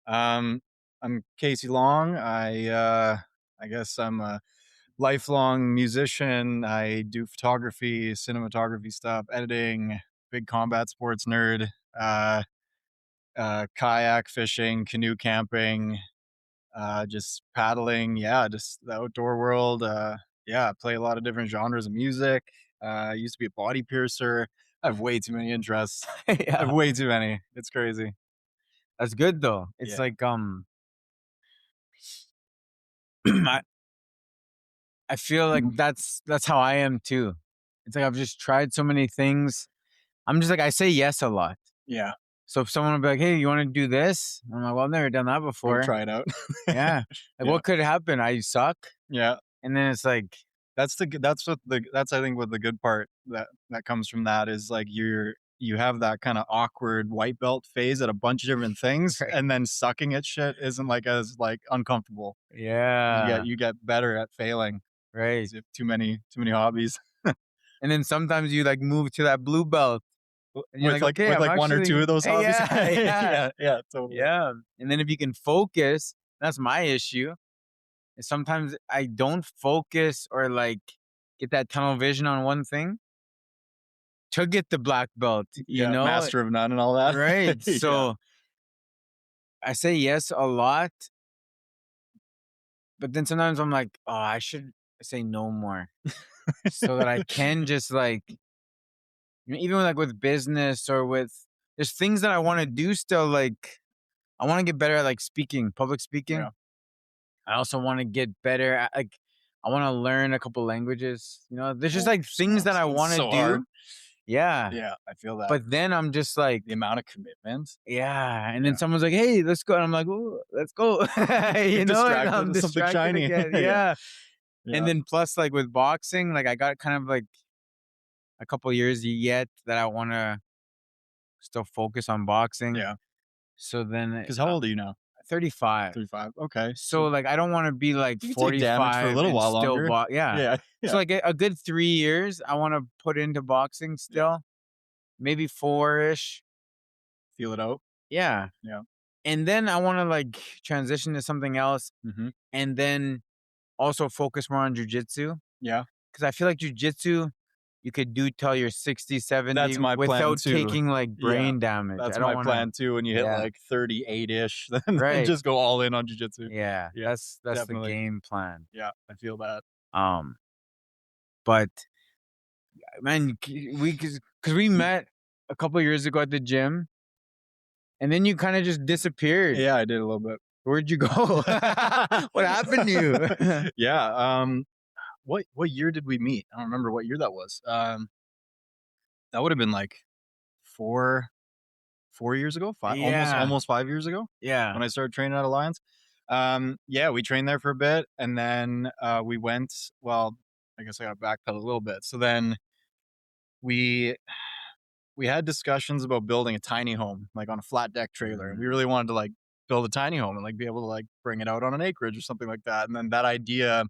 Um, I'm Casey Long. I guess I'm a lifelong musician. I do photography, cinematography stuff, editing, big combat sports nerd, uh, kayak fishing, canoe camping, just paddling. Yeah, just the outdoor world. Yeah, I play a lot of different genres of music. I used to be a body piercer. I have way too many interests. I have Yeah, way too many. It's crazy. that's good though. It's Yeah. like, I I feel like that's how I am too. It's like I've just tried so many things. I'm just like I say yes a lot. Yeah. So if someone will be like, "Hey, you want to do this?" I'm like, "Well, I've never done that Go before." try it out. Yeah. Like, Yeah. what could happen? I suck, Yeah. and then it's like, That's I think what the good part that comes from that is, like, you have that kinda awkward white belt phase at a bunch of different things, right, and then sucking at shit isn't, like, as, like, uncomfortable. yeah, You get better at failing right. 'cause you have too many hobbies. And then sometimes you like move to that blue belt, and you're like, "Okay, With, I'm like, 1 or 2 actually, of those hey, hobbies. yeah, yeah, Yeah, yeah, totally. yeah." And then if you can focus, that's my issue. And sometimes I don't focus or like get that tunnel vision on one thing to get the black belt, you Yeah, know? master of none and all that. Right. Yeah. So I say yes a lot, but then sometimes I'm like, oh, I should say no more so that I can just like, even like with business or with there's things that I want to do still. Like, I want to get better at like speaking, public speaking. Yeah. I also want to get better at like, I want to learn a couple languages. There's just Oh, like things that I sounds want to so hard. do. Yeah. Yeah, I feel that. But then I'm just like, The amount of commitment. yeah. And then Yeah. someone's like, hey, let's go. And I'm like, oh, let's go. Get And distracted I'm with something distracted shiny. again. Yeah. Yeah. And Yeah. then plus, like with boxing, like I got kind of like a couple years yet that I want to still focus on boxing. Yeah. So then 'Cause how old are you now? 35. 35. Okay. So like I don't want to be like You can take damage for a 45 little and while still longer. box. Yeah. Yeah. So Yeah. like a good 3 years, I want to put into boxing Yeah. still, maybe four-ish. Feel it out. Yeah. Yeah. And then I want to like transition to something else Mhm. and then also focus more on jujitsu Yeah. because I feel like jujitsu you could do till you're 60, That's 70 my plan without too. taking like Yeah. brain damage. I That's don't my want to. plan too when you hit, Yeah. like, 38-ish, then Right. just go all in on jujitsu. Yeah. Yeah. That's the Definitely. game plan. Yeah. I feel that. Um, but man, because we met a couple years ago at the gym, and then you kind of just disappeared. Yeah, I did a little bit. Where'd you go? What happened to you? Yeah, what year did we meet? I don't remember what year that was. That would've been, like, 4 4 years ago? 5 Yeah. almost 5 years ago Yeah. when I started training at Alliance. Yeah, we trained there for a bit, and then, we went well, I guess I gotta backpedal a little bit. So then we we had discussions about building a tiny home, like, on a flat deck trailer, and we Mm. really wanted to, like, build a tiny home and, like, be able to, like, bring it out on an acreage or something like that, and then that idea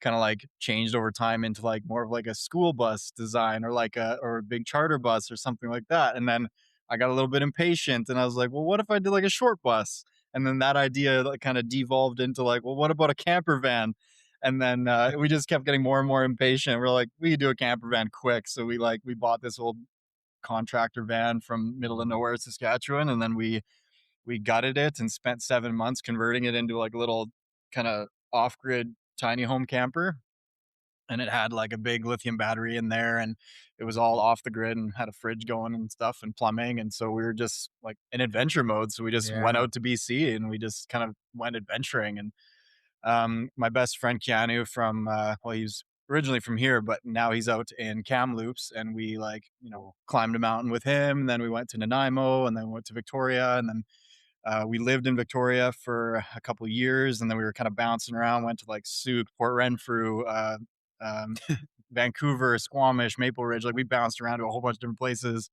kinda, like, changed over time into, like, more of, like, a school bus design or, like, a big charter bus or something like that, and then I got a little bit impatient, and I was like, "Well, what if I did, like, a short bus?" And then that idea, like, kinda devolved into, like, "Well, what about a camper van?" And then, we just kept getting more and more impatient. We're like, "We could do a camper van quick." So we bought this old contractor van from middle of nowhere, Saskatchewan, and then we gutted it and spent 7 months converting it into, like, a little kinda off-grid tiny home camper, and it had, like, a big lithium battery in there, and it was all off the grid and had a fridge going and stuff and plumbing, and so we were just, like, in adventure mode, so we just went Yeah. out to BC, and we just kind of went adventuring, and, my best friend Keanu from, well, he's originally from here, but now he's out in Kamloops, and we, like, climbed a mountain with him, and then we went to Nanaimo, and then we went to Victoria, and then we lived in Victoria for a couple of years, and then we were kind of bouncing around. Went to like Sault, Port Renfrew, um, Vancouver, Squamish, Maple Ridge. Like we bounced around to a whole bunch of different places.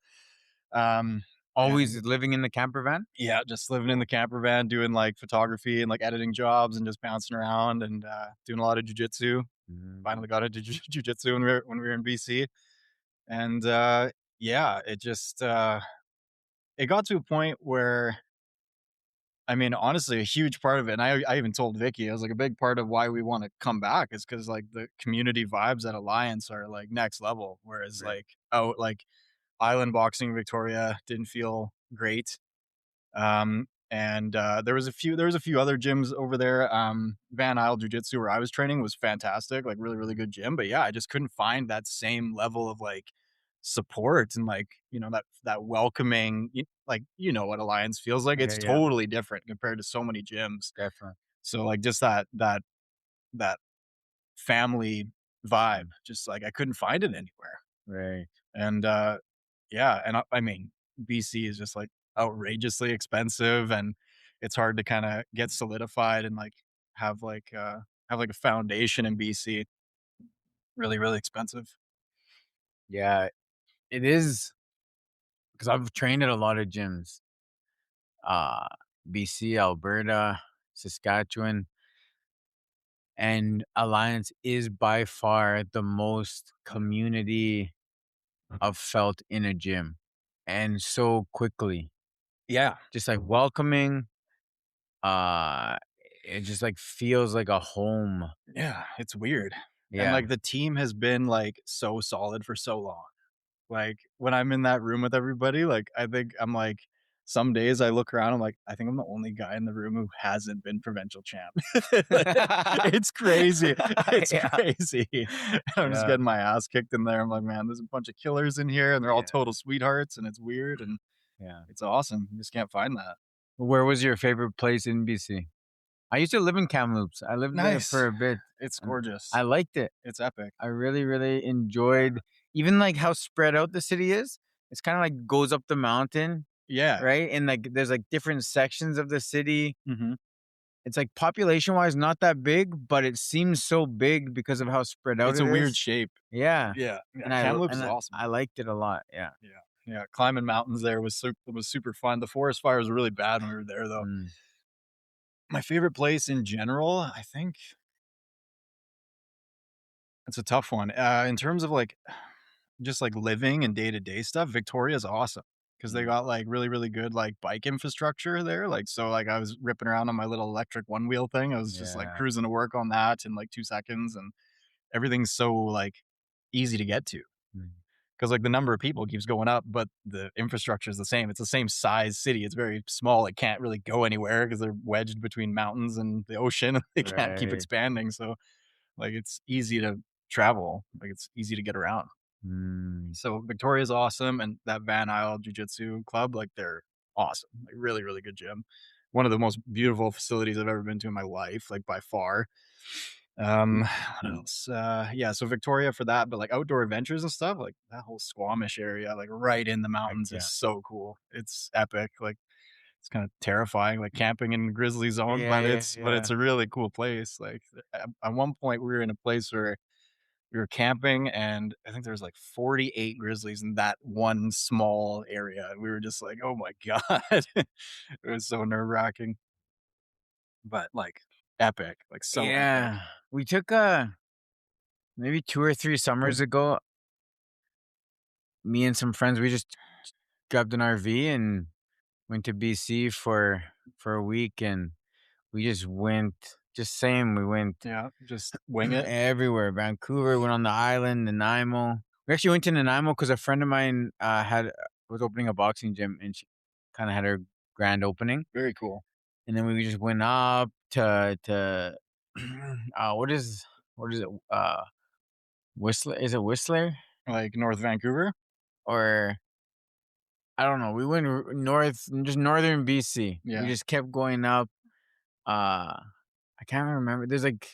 Um, Always and living in the camper van? yeah, just living in the camper van, doing like photography and like editing jobs, and just bouncing around and doing a lot of jujitsu. Mm. Finally got into jujitsu when we were in BC, and yeah, it just it got to a point where I mean, honestly, a huge part of it, and I even told Vicky, I was like, a big part of why we wanna come back is because like, the community vibes at Alliance are, like, next level, whereas, Right. like, out like, island boxing in Victoria didn't feel great. There was a few other gyms over there. Van Isle Jiu Jitsu where I was training was fantastic, like really, really Mhm. good gym. But yeah, I just couldn't find that same level of like support and like, that welcoming, like, what Alliance feels like. Yeah, It's yeah, totally different compared to so many gyms. definitely. So like just that family vibe, Mhm. just like I couldn't find it anywhere. Right. And yeah, and I mean, BC is just like outrageously expensive and it's hard to kind of get solidified and like have like uh have like a foundation in BC. Really, really expensive. Yeah, it is because I've trained at a lot of gyms. Uh, BC, Alberta, Saskatchewan, and Alliance is by far the most community I've felt in a gym, and so quickly. Yeah. Just like welcoming, uh, it just like feels like a home. Yeah, it's weird. And Yeah. like the team has been like so solid for so long. Like, when I'm in that room with everybody, like, I think I'm like some days I look around, I'm like, "I think I'm the only guy in the room who hasn't been provincial champ." Like, it's crazy. It's Yeah. crazy. I'm just Yeah. getting my ass kicked in there. I'm like, "Man, there's a bunch of killers in here, and they're all Yeah. total sweethearts, and it's weird, and Yeah. it's awesome. You just can't find that." Where was your favorite place in BC? I used to live in Kamloops. I lived there Nice. for a bit, It's and gorgeous. I liked it. It's epic. I really, really enjoyed even, like, how spread out the city is. It's kinda, like, goes up the mountain, Yeah. right? And, like, there's, like, different sections of the city. Mhm. It's, like, population-wise, not that big, but it seems so big because of how spread out It's a it weird is. shape. Yeah, Yeah. Yeah, and I l Kamloops and is awesome. I liked it a lot, yeah. Yeah. Yeah, climbing mountains there was super fun. The forest fires were really bad when we were there, though. Mm, My favorite place in general, I think it's a tough one. In terms of, like, just, like, living and day-to-day stuff, Victoria's awesome because they mm, got, like, really, really good, like, bike infrastructure there, like, so, like, I was ripping around on my little electric one-wheel thing. I was just, like, yeah, cruising to work on that in, like, 2 seconds, and everything's so, like, easy to get to. mm, 'Cause, like, the number of people keeps going up, but the infrastructure is the same. It's the same size city. It's very small. It can't really go anywhere because 'cause they're wedged between mountains and the ocean. They can't keep right. expanding, so, like, it's easy to travel. Like, it's easy to get around. Mm, So, Victoria's awesome, and that Van Isle Jiu-Jitsu club, like, they're awesome. Like, really, really good gym. One of the most beautiful facilities I've ever been to in my life, like, by far. What else? Yeah, so Victoria for that, but, like, outdoor adventures and stuff, like, that whole Squamish area, like, right in the heck mountains is yeah. so cool. It's epic, like, it's kinda terrifying, like, camping in grizzly zone, Yeah, but yeah, it's yeah. a really cool place, like, at one point, we were in a place where we were camping, and I think there was, like, 48 grizzlies in that one small area, and we were just like, "Oh my god." It was so nerve-wracking, but, like, epic, like, so epic. Yeah. We took, maybe 2 or 3 summers ago, me and some friends, we just grabbed an RV and went to BC for a week, and we just went just same, we went Yeah, just wing it. everywhere. Vancouver, went on the island, Nanaimo. We actually went to Nanaimo because a friend of mine, was opening a boxing gym, and she kinda had her grand opening, Very cool. and then we just went up to, what is it? Whistler? Is it Whistler? Like, North Vancouver? Or I don't know. We went north, just northern BC. We Yeah. just kept going up. I can't remember. There's like a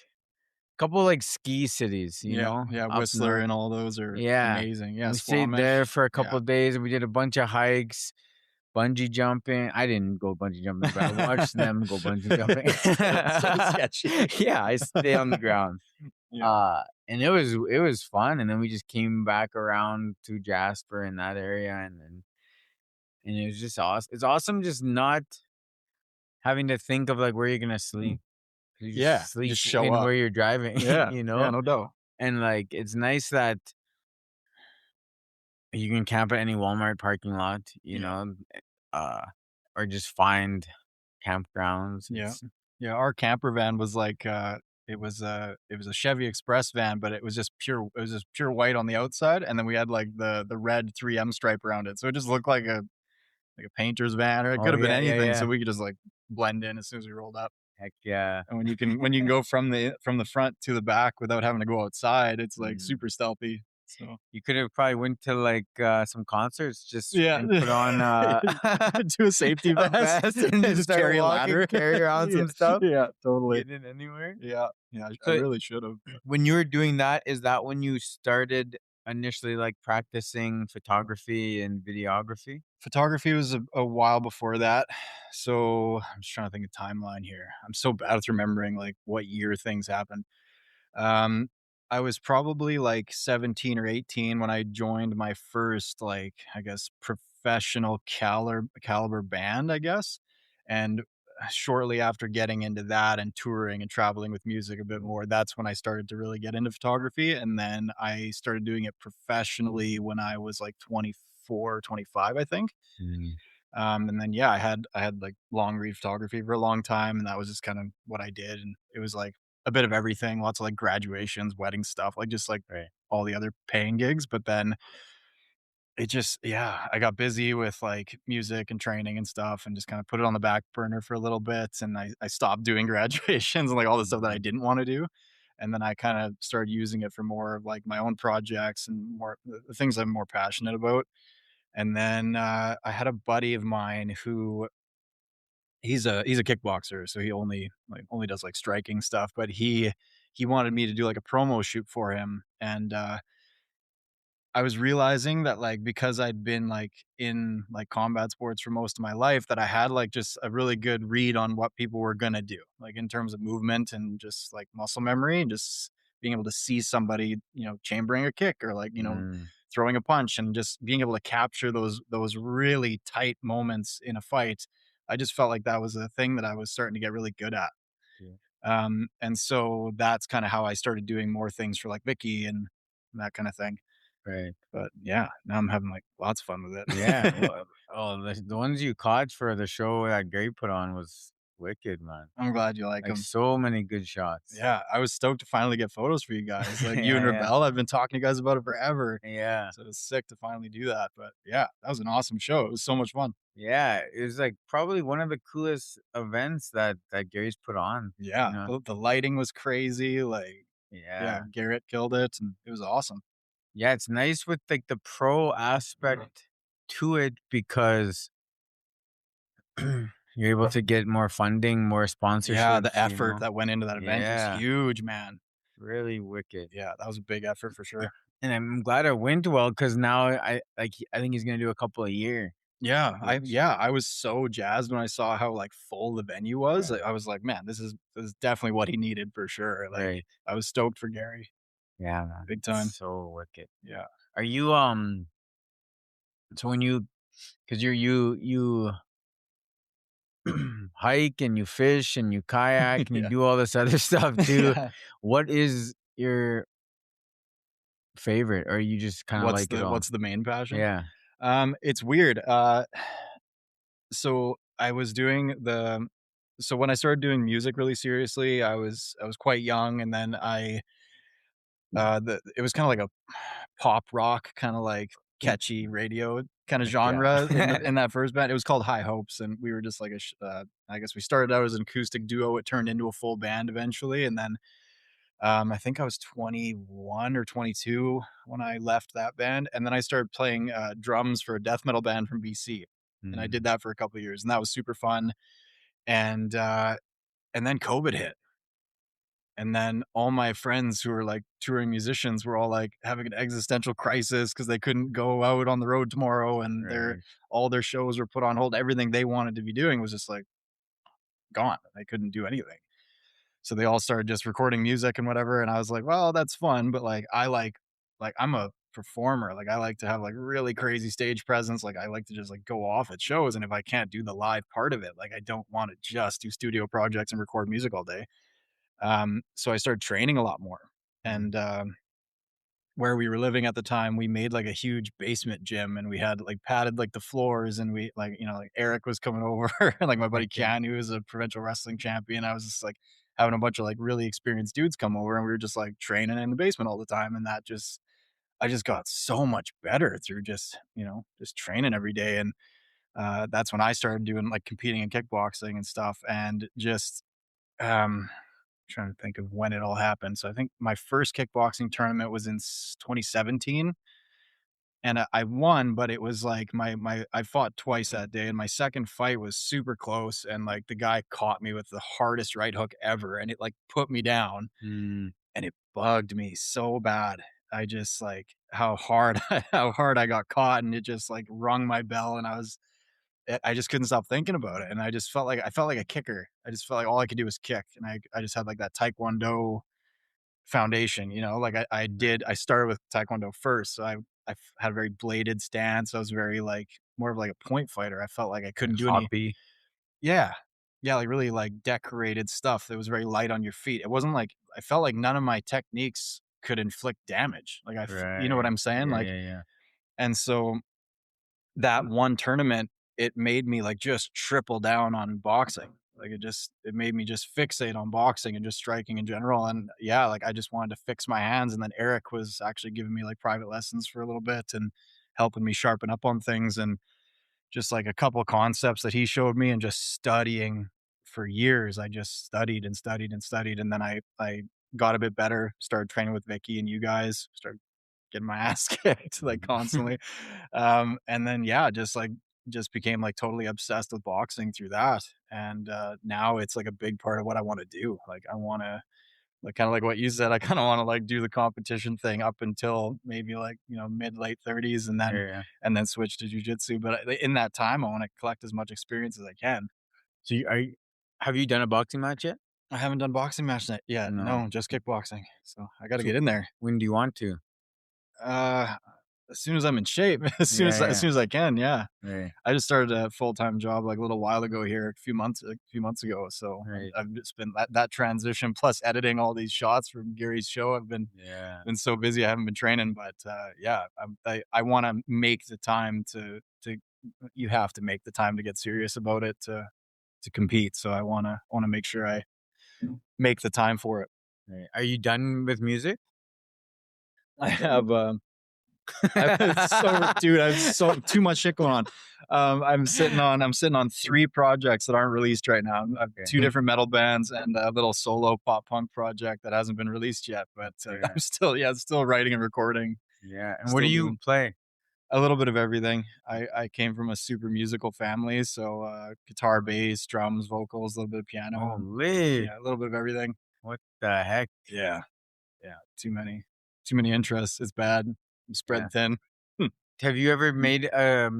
couple like ski cities, Yeah, yeah, up Whistler north. and all those are Yeah. amazing. And Yeah, we stayed there Squamish. for a couple Yeah. of days and we did a bunch of hikes, bungee jumping. I didn't go bungee jumping, but I watched them go bungee jumping. It's so sketchy. Yeah, I stay on the ground. Yeah. And it was fun. And then we just came back around to Jasper in that area, and it was just awesome. It's awesome just not having to think of, like, where you're gonna sleep. You Yeah, just you sleep just show in up. where you're driving, Yeah, you yeah, know? no doubt. And, like, it's nice that you can camp at any Walmart parking lot, Yeah. uh, or just find campgrounds. Yeah. It's Yeah, our camper van was like, it was a Chevy Express van, but it was just pure white on the outside, and then we had, like, the red 3M stripe around it, so it just looked like a painter's van, or it oh could have been yeah, yeah, anything, so yeah. we could just, like, blend in as soon as we rolled up. Heck yeah. And when you can go from the front to the back without having to go outside, it's, like, Mm. super stealthy, so You could have probably went to like some concerts just yeah. and put on Do a safety a vest vest and and just just start carry a walking, ladder. carry around Yeah, some stuff, yeah, totally. get in anywhere. Yeah, yeah, I So really should've. when you were doing that, is that when you started initially like practicing photography and videography? Photography was a while before that, so I'm just trying to think of timeline here. I'm so bad at remembering, like, what year things happened. Um, I was probably, like, 17 or 18 when I joined my first, like, I guess, professional caliber band, I guess, and shortly after getting into that and touring and traveling with music a bit more, that's when I started to really get into photography, and then I started doing it professionally when I was, like, 24, 25, I think. Mm, And then, yeah, I had, like, long read photography for a long time, and that was just kind of what I did, and it was, like, a bit of everything, lots of, like, graduations, wedding stuff, like, just, like, right. all the other paying gigs, but then it just yeah, I got busy with, like, music and training and stuff and just kinda put it on the back burner for a little bit, and I stopped doing graduations and, like, all the stuff that I Mhm. didn't wanna do, and then I kinda started using it for more of, like, my own projects and more the things I'm more passionate about. And then, I had a buddy of mine who he's a kickboxer, so he only does, like, striking stuff, but he wanted me to do, like, a promo shoot for him, and, I was realizing that, like, because I'd been, like, in, like, combat sports for most of my life, that I had, like, just a really good read on what people were gonna do, like, in terms of movement and just, like, muscle memory and just being able to see somebody, chambering a kick or, like, Mm, throwing a punch and just being able to capture those really tight moments in a fight. I just felt like that was a thing that I was starting to get really good at. yeah, And so that's kinda how I started doing more things for, like, Vicky and that kinda thing. right. But yeah, now I'm having, like, lots of fun with Yeah. it. Well, oh, the ones you caught for the show that Gary put on was wicked, man. I'm glad you like Like them. so many good shots. Yeah, I was stoked to finally get photos for you guys, like, you and Yeah, Rebel, I've been talking to you guys about it forever, yeah, yeah. so it's sick to finally do that, but yeah, that was an awesome show, it was so much fun. Yeah, it was like probably one of the coolest events that Gary's put on, you Yeah, know? the lighting was crazy, like yeah, Yeah. Garrett killed it, and it was awesome. Yeah, it's nice with like the pro aspect to it because you're able to get more funding, more Yeah, the sponsorships, you effort know? that went into that event was Yeah, huge, man. really wicked. Yeah, that was a big effort for sure. And I'm glad it went well because now I think he's gonna do a couple a year, which I was so jazzed when I saw how, like, full the venue was, I was like, "Man, this is definitely what he needed for sure," like, right. I was stoked for Gary, Yeah, man. big It's time. so wicked. Yeah. Are you so when you because you hike and you fish and you kayak and you Yeah. do all this other stuff too. Yeah. What is your favorite, or you just kind of like it all? What's the main passion? Yeah. It's weird, so I was doing the so when I started doing music really seriously, I was quite young, and then it was kinda like a pop rock, kinda like catchy radio kinda Heck yeah. genre in that first band. It was called High Hopes, and we were just like I guess we started out as an acoustic duo, it turned into a full band eventually, and then, I think I was 21 or 22 when I left that band, and then I started playing, drums for a death metal band from BC, and I did Mm, that for a couple of years, and that was super fun, and, uh, and then COVID hit. And then all my friends who were, like, touring musicians were all, like, having an existential crisis because they couldn't go out on the road tomorrow, and right. all their shows were put on hold. Everything they wanted to be doing was just, like, gone. They couldn't do anything. So they all started just recording music and whatever, and I was like, "Well, that's fun, but, like, I'm a performer, like, I like to have, like, really crazy stage presence, like, I like to just, like, go off at shows, and if I can't do the live part of it, like, I don't wanna just do studio projects and record music all day." So I started training a lot more, Mm, and, where we were living at the time, we made like a huge basement gym and we had like padded like the floors and we like, like Eric was coming over and like my buddy Okay. Ken, who was a provincial wrestling champion. I was just like having a bunch of like really experienced dudes come over and we were just like training in the basement all the time. And that just, I just got so much better through just, just training every day. And that's when I started doing like competing in kickboxing and stuff. And just, um, trying to think of when it all happened. So I think my first kickboxing tournament was in 2017 and I won, but it was like my I fought twice that day and my second fight was super close and like the guy caught me with the hardest right hook ever and it like put me down Mm. and it bugged me so bad. I just like how hard how hard I got caught and it just like rung my bell and I just couldn't stop thinking about it and I felt like a kicker. I just felt like all I could do was kick and I just had like that taekwondo foundation, like I started with taekwondo first, so had a very bladed stance. I was very like more of like a point fighter. I felt like I Like couldn't do any. hobby. Yeah. Yeah, like really like decorated stuff that was very light on your feet. It wasn't like I felt like none of my techniques could inflict damage. Like you know what Right. I'm saying? Yeah, Like yeah, yeah. and so that one tournament, it made me like just triple down on boxing. Like it made me just fixate on boxing and just striking in general. And yeah, like I just wanted to fix my hands. And then Eric was actually giving me like private lessons for a little bit and helping me sharpen up on things and just like a couple concepts that he showed me and just studying for years. I just studied and studied and studied. And then I got a bit better, started training with Vicky and you guys, started getting my ass kicked like constantly. And then yeah, just became like totally obsessed with boxing through that. And now it's like a big part of what I want to do. Like I want to like kind of like what you said, I kind of want to like do the competition thing up until maybe like, mid late 30s Yeah, yeah. and then switch to jujitsu. But in that time, I want to collect as much experience as I can. So have you done a boxing match yet? I haven't done boxing match night yet. No. No, just kickboxing. So I got to So get in there. when do you want to? Uh, as soon as I'm in shape, Yeah, as yeah. soon as I can, yeah. Right, I just started a full-time job, like, a little while ago here, a few months ago, so right. I've just been that transition plus editing all these shots from Gary's show. I've Yeah. been so busy, I haven't been training, but, yeah, I wanna make the time to you have to make the time to get serious about it to compete, so I wanna make sure I make the time for it. Right. Are you done with music? I have, I have so too much shit going on. I'm sitting on 3 projects that aren't released right now. I have Okay. 2 different metal bands and a little solo pop punk project that hasn't been released yet, but, Yeah. I'm still writing and recording, Yeah. And what do still you doing play? a little bit of everything. I came from a super musical family, so, guitar, bass, drums, vocals, a little bit of piano. Holy. Yeah, a little bit of everything. What the heck? Yeah, yeah, too many interests. It's bad. I'm Yeah. spread thin. Have you ever made a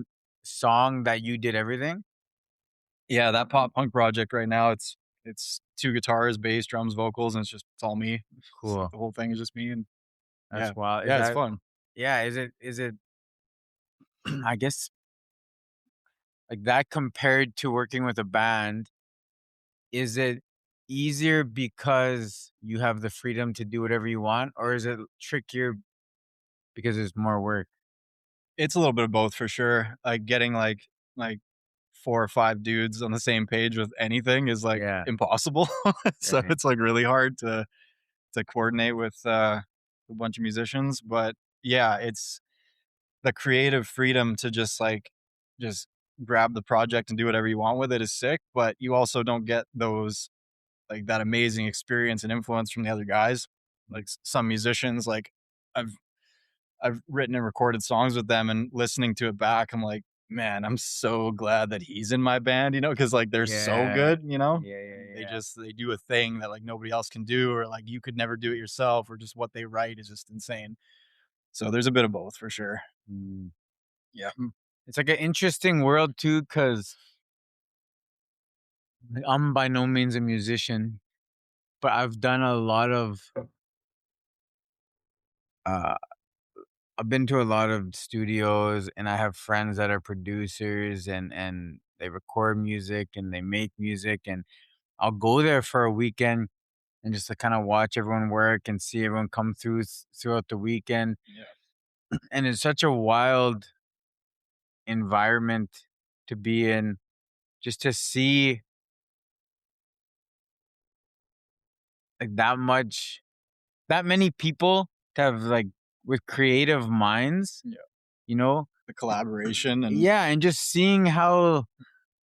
song that you did everything? Yeah, that pop punk project right now, it's 2 guitars, bass, drums, vocals, and it's all me. It's like Cool. the whole thing is just me and yeah. That's wild. Is Yeah, it's that fun. yeah, is it I guess like that compared to working with a band, is it easier because you have the freedom to do whatever you want, or is it trickier because it's more work? It's a little bit of both for sure. Like, getting, like 4 or 5 dudes on the same page with anything is, like, Yeah. impossible. So Right. it's, like, really hard to coordinate with, a bunch of musicians, but yeah, it's the creative freedom to just grab the project and do whatever you want with it is sick, but you also don't get those like that amazing experience and influence from the other guys. Like some musicians, like I've I've written and recorded songs with them, and listening to it back, I'm like, man, I'm so glad that he's in my band, because like they're so Yeah. good. Yeah, yeah, yeah. They do a thing that like nobody else can do, or like you could never do it yourself, or just what they write is just insane. So there's a bit of both for sure. Mm. Yeah. It's like an interesting world too, because I'm by no means a musician, but uh I've been to a lot of studios and I have friends that are producers and they record music and they make music and I'll go there for a weekend and just to kind of watch everyone work and see everyone come through throughout the weekend. Yeah. And it's such a wild environment to be in, just to see like that many people to have like with creative minds, Yeah. you know? The collaboration Yeah, and just seeing how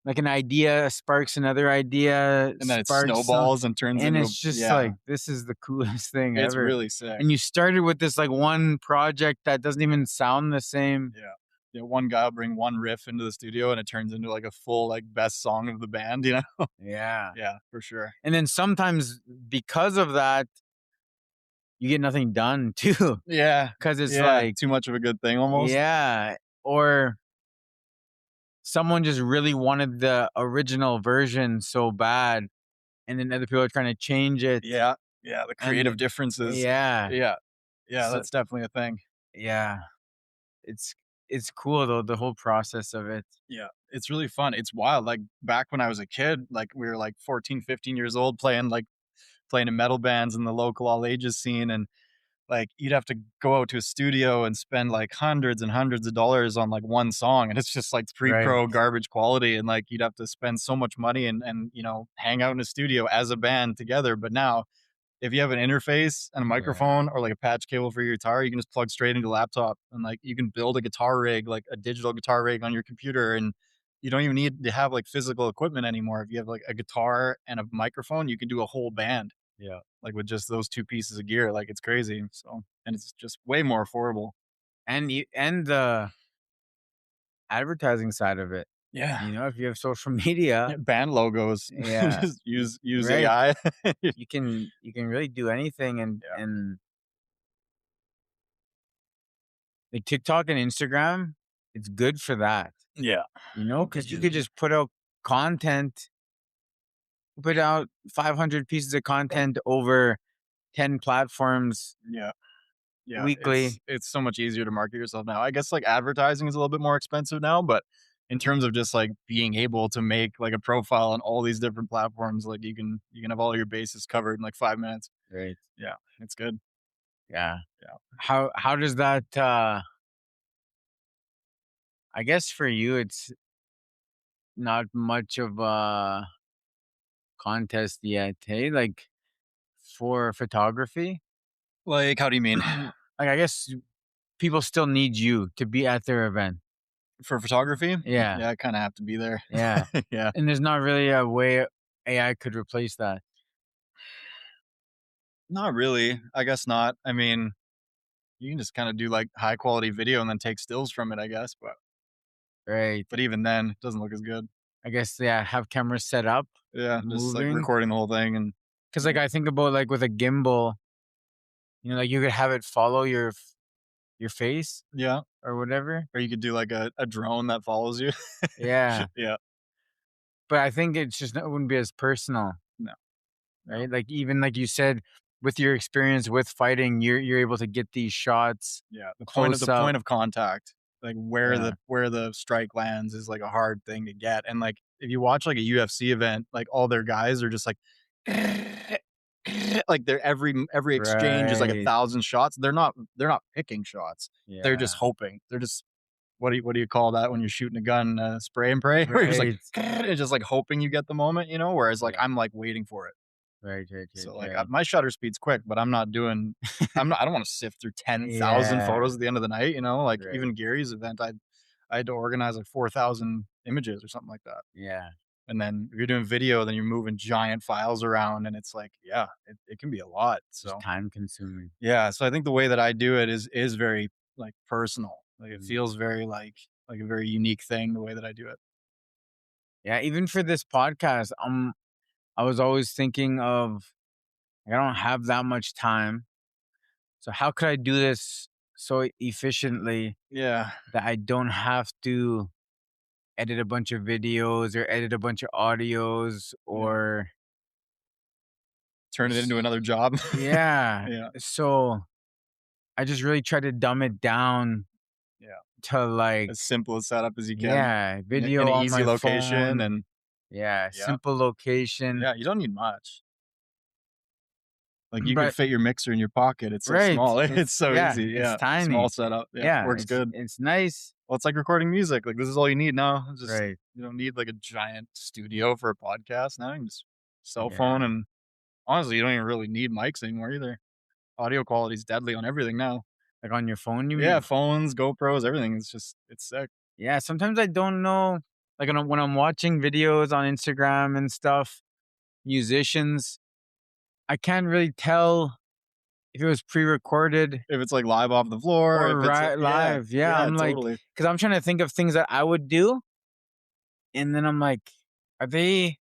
like an idea sparks another idea, and then it sparks some, snowballs and turns and into a it's just yeah, like this is the coolest thing it's ever. really sick. And you started with this like one project that doesn't even sound the same. Yeah. Yeah, one guy will bring one riff into the studio and it turns into like a full like best song of the band, you know? Yeah. Yeah, for sure. And then sometimes because of that, you get nothing done too. Yeah. Cause it's Yeah, like, too much of a good thing almost. yeah. Or someone just really wanted the original version so bad, and then other people are trying to change it. Yeah. Yeah, the And creative differences. yeah. Yeah. Yeah, So that's definitely a thing. yeah. It's it's cool though, the whole process of it. Yeah, it's really fun. It's wild. Like back when I was a kid, like we were like 14, 15 years old playing in metal bands in the local all ages scene and like you'd have to go out to a studio and spend like hundreds and hundreds of dollars on like one song and it's just like Right. pre-pro garbage quality and like you'd have to spend so much money and you know hang out in a studio as a band together. But now if you have an interface and a Yeah. microphone or like a patch cable for your guitar, you can just plug straight into a laptop and like you can build a guitar rig, like a digital guitar rig on your computer. And you don't even need to have like physical equipment anymore. If you have like a guitar and a microphone, you can do a whole band Yeah. like with just those two pieces of gear. Like it's crazy. So, and it's just way more affordable. And the advertising side of it. Yeah. If you have social media, Yeah, band logos, yeah, just use right. AI. You can really do anything, and Yeah. like TikTok and Instagram, it's good for that. Yeah. Because you could just content, put out 500 pieces of content over 10 platforms Yeah. Yeah, weekly. it's so much easier to market yourself now. I guess like advertising is a little bit more expensive now, but in terms of just like being able to make like a profile on all these different platforms, like you can have all your bases covered in like 5 minutes. Right. Yeah, it's good. Yeah. Yeah. How does that I guess for you it's not much of a contest yet, hey? Like for photography? Like, how do you mean Like I guess people still need you to be at their event. for photography? Yeah. Yeah, I kind of have to be there. Yeah. Yeah, And there's not really a way AI could replace that. not really. I guess not. I mean, you can just kind of do like high quality video and then take stills from it, I guess. Right. But even then, it doesn't look as good. I guess yeah, have cameras set up, Yeah, just like moving. recording the whole thing and Cause like I think about like with a gimbal, like you could have it follow your face yeah. or whatever. Or you could do like a drone that follows you. Yeah. Yeah. But I think it wouldn't be as personal, No, no. right? Like even like you said, with your experience with fighting, you're able to get these shots Yeah, the close up. point of contact, like Yeah. where the strike lands is like a hard thing to get, and like if you watch like a UFC event, like all their guys are just like, like they're every exchange is like a Right. thousand shots. They're not picking shots. They're just Yeah. hoping. They're just what do you call that when you're shooting a gun? Spray and pray, where you're just like Right. it's just like hoping you get the moment, Whereas like Yeah. I'm like waiting for it. Right. Right. Right. So like Right. my shutter speed's quick, but I'm not doing. I don't want to sift through 10,000 Yeah. photos at the end of the night. Like Right. even Gary's event, I had to organize like 4,000 images or something like that. Yeah. And then if you're doing video, then you're moving giant files around, and it's like yeah, it can be a lot. Just So time consuming. yeah, so I think the way that I do it is very like personal. Like it Mm. feels very like a very unique thing the way that I do it. Yeah. Even for this podcast, I was always thinking of like, I don't have that much time. So how could I do this so efficiently Yeah, that I don't have to edit a bunch of videos or edit a bunch of audios yeah. or Turn it into another job. yeah. Yeah, So I just really try to dumb it down yeah. to like As simple a setup as you can yeah, in video an on easy my location phone. and Yeah, yeah. simple location. Yeah, you don't need much. Like, you could But fit your mixer in your pocket, it's so right, small. It's so easy, it's yeah. Small tiny. setup, yeah, Yeah, works good. it's nice. Well, it's like recording music, like, this is all you need now. It's just Right. you don't need, like, a giant studio for a podcast now, you can just cell phone, Yeah. and honestly, you don't even really need mics anymore either. Audio quality is deadly on everything now. Like on your phone, you Yeah, mean? phones, GoPros, everything, it's sick. Yeah, sometimes I don't know. Like when I'm watching videos on Instagram and stuff, musicians, I can't really tell if it was pre-recorded If it's, like, live off the floor, or if it's, yeah, live. Yeah, yeah, I'm like, totally. because I'm trying to think of things that I would do, and then I'm like, are they?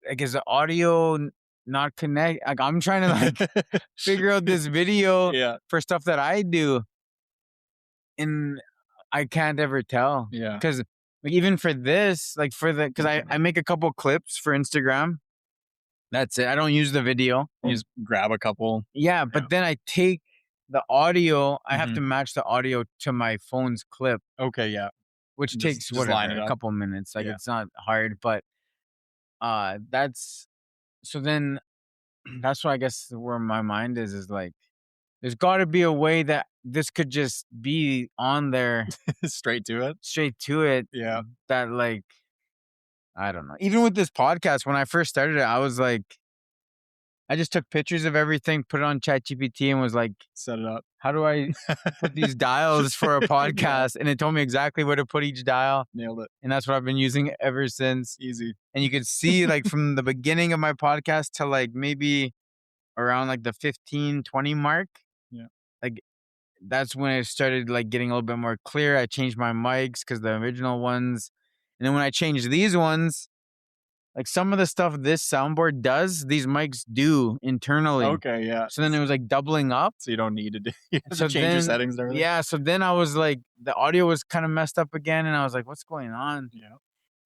Like, is the audio not connect? Like, I'm trying to like figure out this video Yeah, for stuff that I do, and I can't ever tell yeah. because like even for this, like for the because I make a couple clips for Instagram. That's it. I don't use the video. You just grab a couple. Yeah, Yeah. but then I take the audio. I have Mhm. to match the audio to my phone's clip, Okay, yeah. which takes Just line whatever it a up. couple minutes. Like Yeah. it's not hard, but that's so then that's why I guess where my mind is like there's got to be a way that this could just be on there Straight to it. straight to it. Yeah. That like I don't know. Even with this podcast, when I first started it, I was like, I just took pictures of everything, put it on ChatGPT, and was like, Set it up. how do I put these dials for a Yeah. podcast? And it told me exactly where to put each dial. Nailed it. And that's what I've been using ever since. Easy. And you could see like from the beginning of my podcast to like maybe around like the 15-20 mark, Yeah. like that's when it started like getting a little bit more clear. I changed my mics because the original ones. And then when I changed these ones, like some of the stuff this soundboard does, these mics do internally. Okay, yeah. So then it was like doubling up. So you don't need to do you have to So change your then, settings and everything? yeah. So then I was like, the audio was kind of messed up again, and I was like, "What's going on?" Yeah.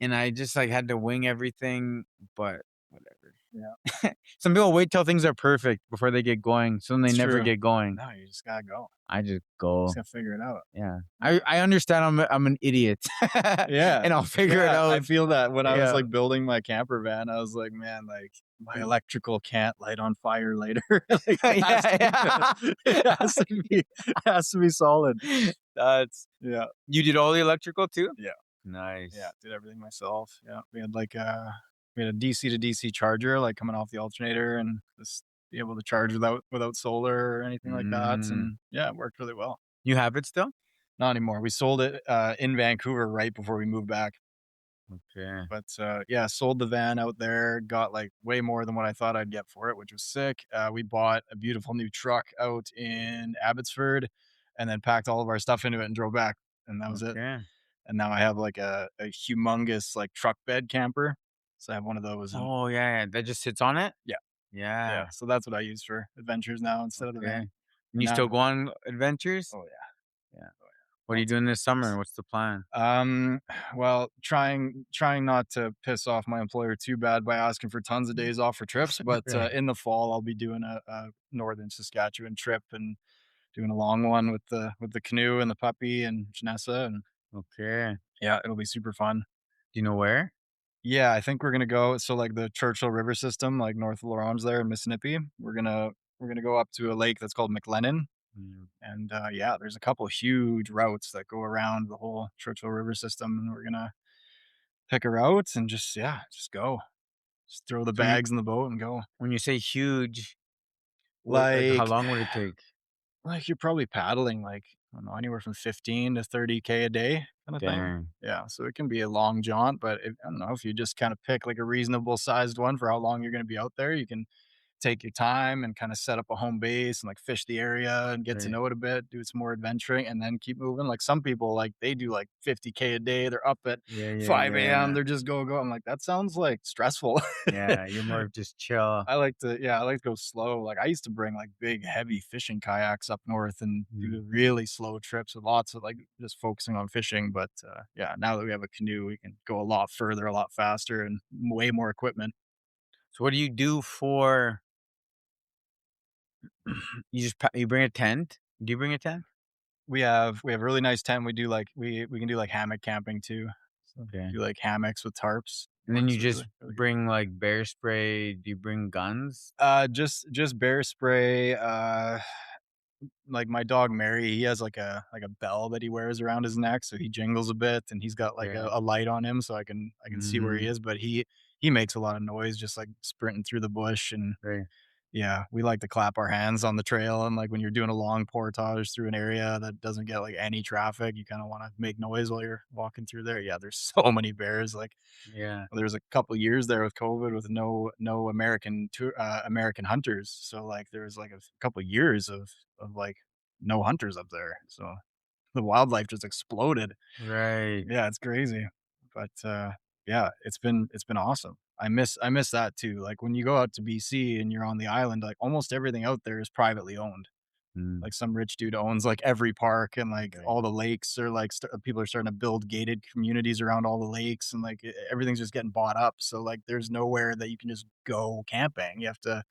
And I just like had to wing everything, but whatever. Yeah. Some people wait till things are perfect before they get going, so then they It's never true. get going. No, you just gotta go. I just Just go. gotta figure it out. Yeah, I understand. I'm an idiot. Yeah. And I'll figure it Yeah, I out. feel that when I was, Yeah. like, building my camper van, I was like, "Man, like, my electrical can't light on fire later." Like, it has to Yeah, be it has to be it has to be solid. that's Yeah. you did all the electrical too. Yeah. Nice. Yeah, did everything myself. Yeah, we had a DC to DC charger, like, coming off the alternator and just be able to charge without solar or anything like that, Mm. and yeah, it worked really well. You have it still? Not anymore. We sold it, in Vancouver right before we moved back, Okay. but, yeah, sold the van out there, got, like, way more than what I thought I'd get for it, which was sick. We bought a beautiful new truck out in Abbotsford and then packed all of our stuff into it and drove back, and that was it. Okay. And now I have, like, a humongous, like, truck bed camper, so I have one of those, and Oh yeah, that just sits on it. yeah, Yeah. yeah, so that's what I use for adventures now instead of the Okay. van. And And you now still go on adventures? oh, yeah, Yeah. oh, yeah, What are you lots of doing this adventures. summer? What's the plan? Well, trying not to piss off my employer too bad by asking for tons of days off for trips, but, Right. in the fall, I'll be doing a Northern Saskatchewan trip and doing a long one with the canoe and the puppy and Janessa, and Okay. yeah, it'll be super fun. Do you know where? Yeah, I think we're gonna go so, like, the Churchill River system, like, north of L'Orange there in Mississippi, we're gonna go up to a lake that's called McLennan, Mm. and, yeah, there's a couple huge routes that go around the whole Churchill River system, and we're gonna pick a route and just yeah, just go. Just throw the So you, bags in the boat and go. when you say huge, what like how Like long would it take? you're probably paddling, like, I don't know, anywhere from 15 to 30K a day kinda thing. Dang. Yeah, so it can be a long jaunt, but I don't know, if you just kinda pick, like, a reasonable sized one for how long you're gonna be out there, you can take your time and kinda set up a home base and, like, fish the area and get to Right. know it a bit, do some more adventuring, and then keep moving. Like, some people, like, they do, like, 50K a day, they're up at Yeah, yeah, 5 AM, yeah. they're just go, go. I'm like, "That sounds, like, stressful." Yeah, you're more of just chill. I like to go slow. Like, I used to bring, like, big, heavy fishing kayaks up north and Mm. do really slow trips with lots of, like, just focusing on fishing, but, yeah, now that we have a canoe, we can go a lot further, a lot faster, and way more equipment. So what do you do for you just you bring a tent? Do you bring a tent? We have a really nice tent. We do, like we can do, like, hammock camping too. Okay. Do like hammocks with tarps. And then you Works just really, really good. bring like bear spray. Do you bring guns? Just bear spray. Like my dog Mary, he has like a bell that he wears around his neck, so he jingles a bit, and he's got like Okay. a light on him, so I can see where he Mm-hmm. is. But he makes a lot of noise, just like sprinting through the bush, and Right. yeah, we like to clap our hands on the trail, and like when you're doing a long portage through an area that doesn't get like any traffic, you kind of want to make noise while you're walking through there. Yeah, there's so many bears. Like Yeah. there was a couple years there with COVID with no American hunters. So like there was like a couple years of like no hunters up there. So the wildlife just exploded. Right. Yeah, it's crazy. But yeah, it's been awesome. I miss that too. Like when you go out to BC and you're on the island, like almost everything out there is privately owned. Mm. Like some rich dude owns like every park, and like Right. all the lakes are like people are starting to build gated communities around all the lakes, and like everything's just getting bought up. So like there's nowhere that you can just go camping. You have to